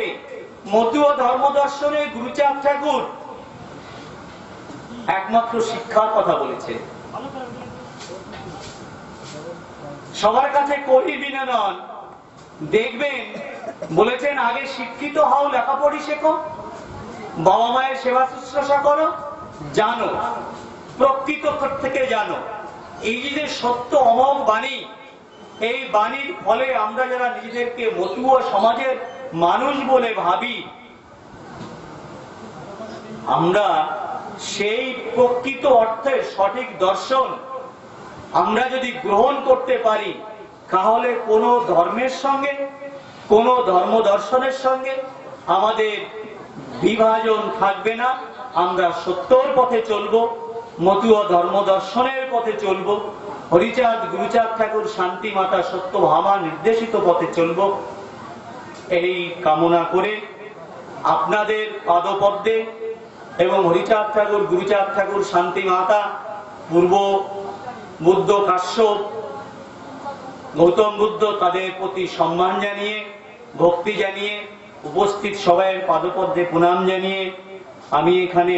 মতীয় ধর্মদর্শনে গুরুচাঁদ ঠাকুর একমাত্র শিক্ষার কথা বলেছে। সবার কাছে করি বিনা নন, দেখবেন বলেছেন আগে শিক্ষিত হও, লেখাপড়ি শেখো, বাবা মায়ের সেবা শুশ্রূষা করো, জানো, প্রকৃত থেকে জানো। এই যে সত্য অমোঘ বাণী, এই বাণীর ফলে আমরা যারা নিজেদেরকে মতীয় সমাজের মানুষ বলে ভাবি, আমরা সেই প্রকৃত অর্থের সঠিক দর্শন আমরা যদি গ্রহণ করতে পারি, তাহলে কোন ধর্মের সঙ্গে, কোন ধর্ম দর্শনের সঙ্গে আমাদের বিভাজন থাকবে না। আমরা সত্যর পথে চলবো, মতীয় ধর্ম দর্শনের পথে চলবো, হরিচাঁদ গুরুচাঁদ ঠাকুর শান্তি মাতা সত্যভামা নির্দেশিত পথে চলবো। এই কামনা করে আপনাদের পাদপদ্মে এবং হরিচাঁদ ঠাকুর গুরুচাঁদ ঠাকুর শান্তি মাতা পূর্ব বুদ্ধ কাশ্যপ গৌতম বুদ্ধ তাদের প্রতি সম্মান জানিয়ে, ভক্তি জানিয়ে, উপস্থিত সবাইয়ের পাদপদ্মে প্রণাম জানিয়ে আমি এখানে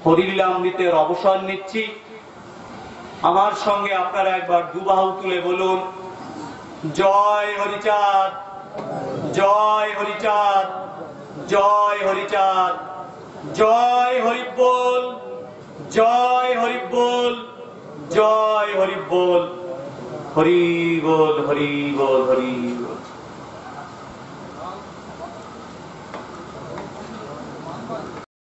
হরিলীলামৃতের অবসর নিচ্ছি। আমার সঙ্গে আপনারা একবার দুবাহু তুলে বলুন, জয় হরিচাঁদ, জয় হরিচাঁদ, জয় হরিচাঁদ, জয় হরিবোল, জয় হরিবোল, জয় হরিবোল, হরি বল, হরি বল, হরি বল।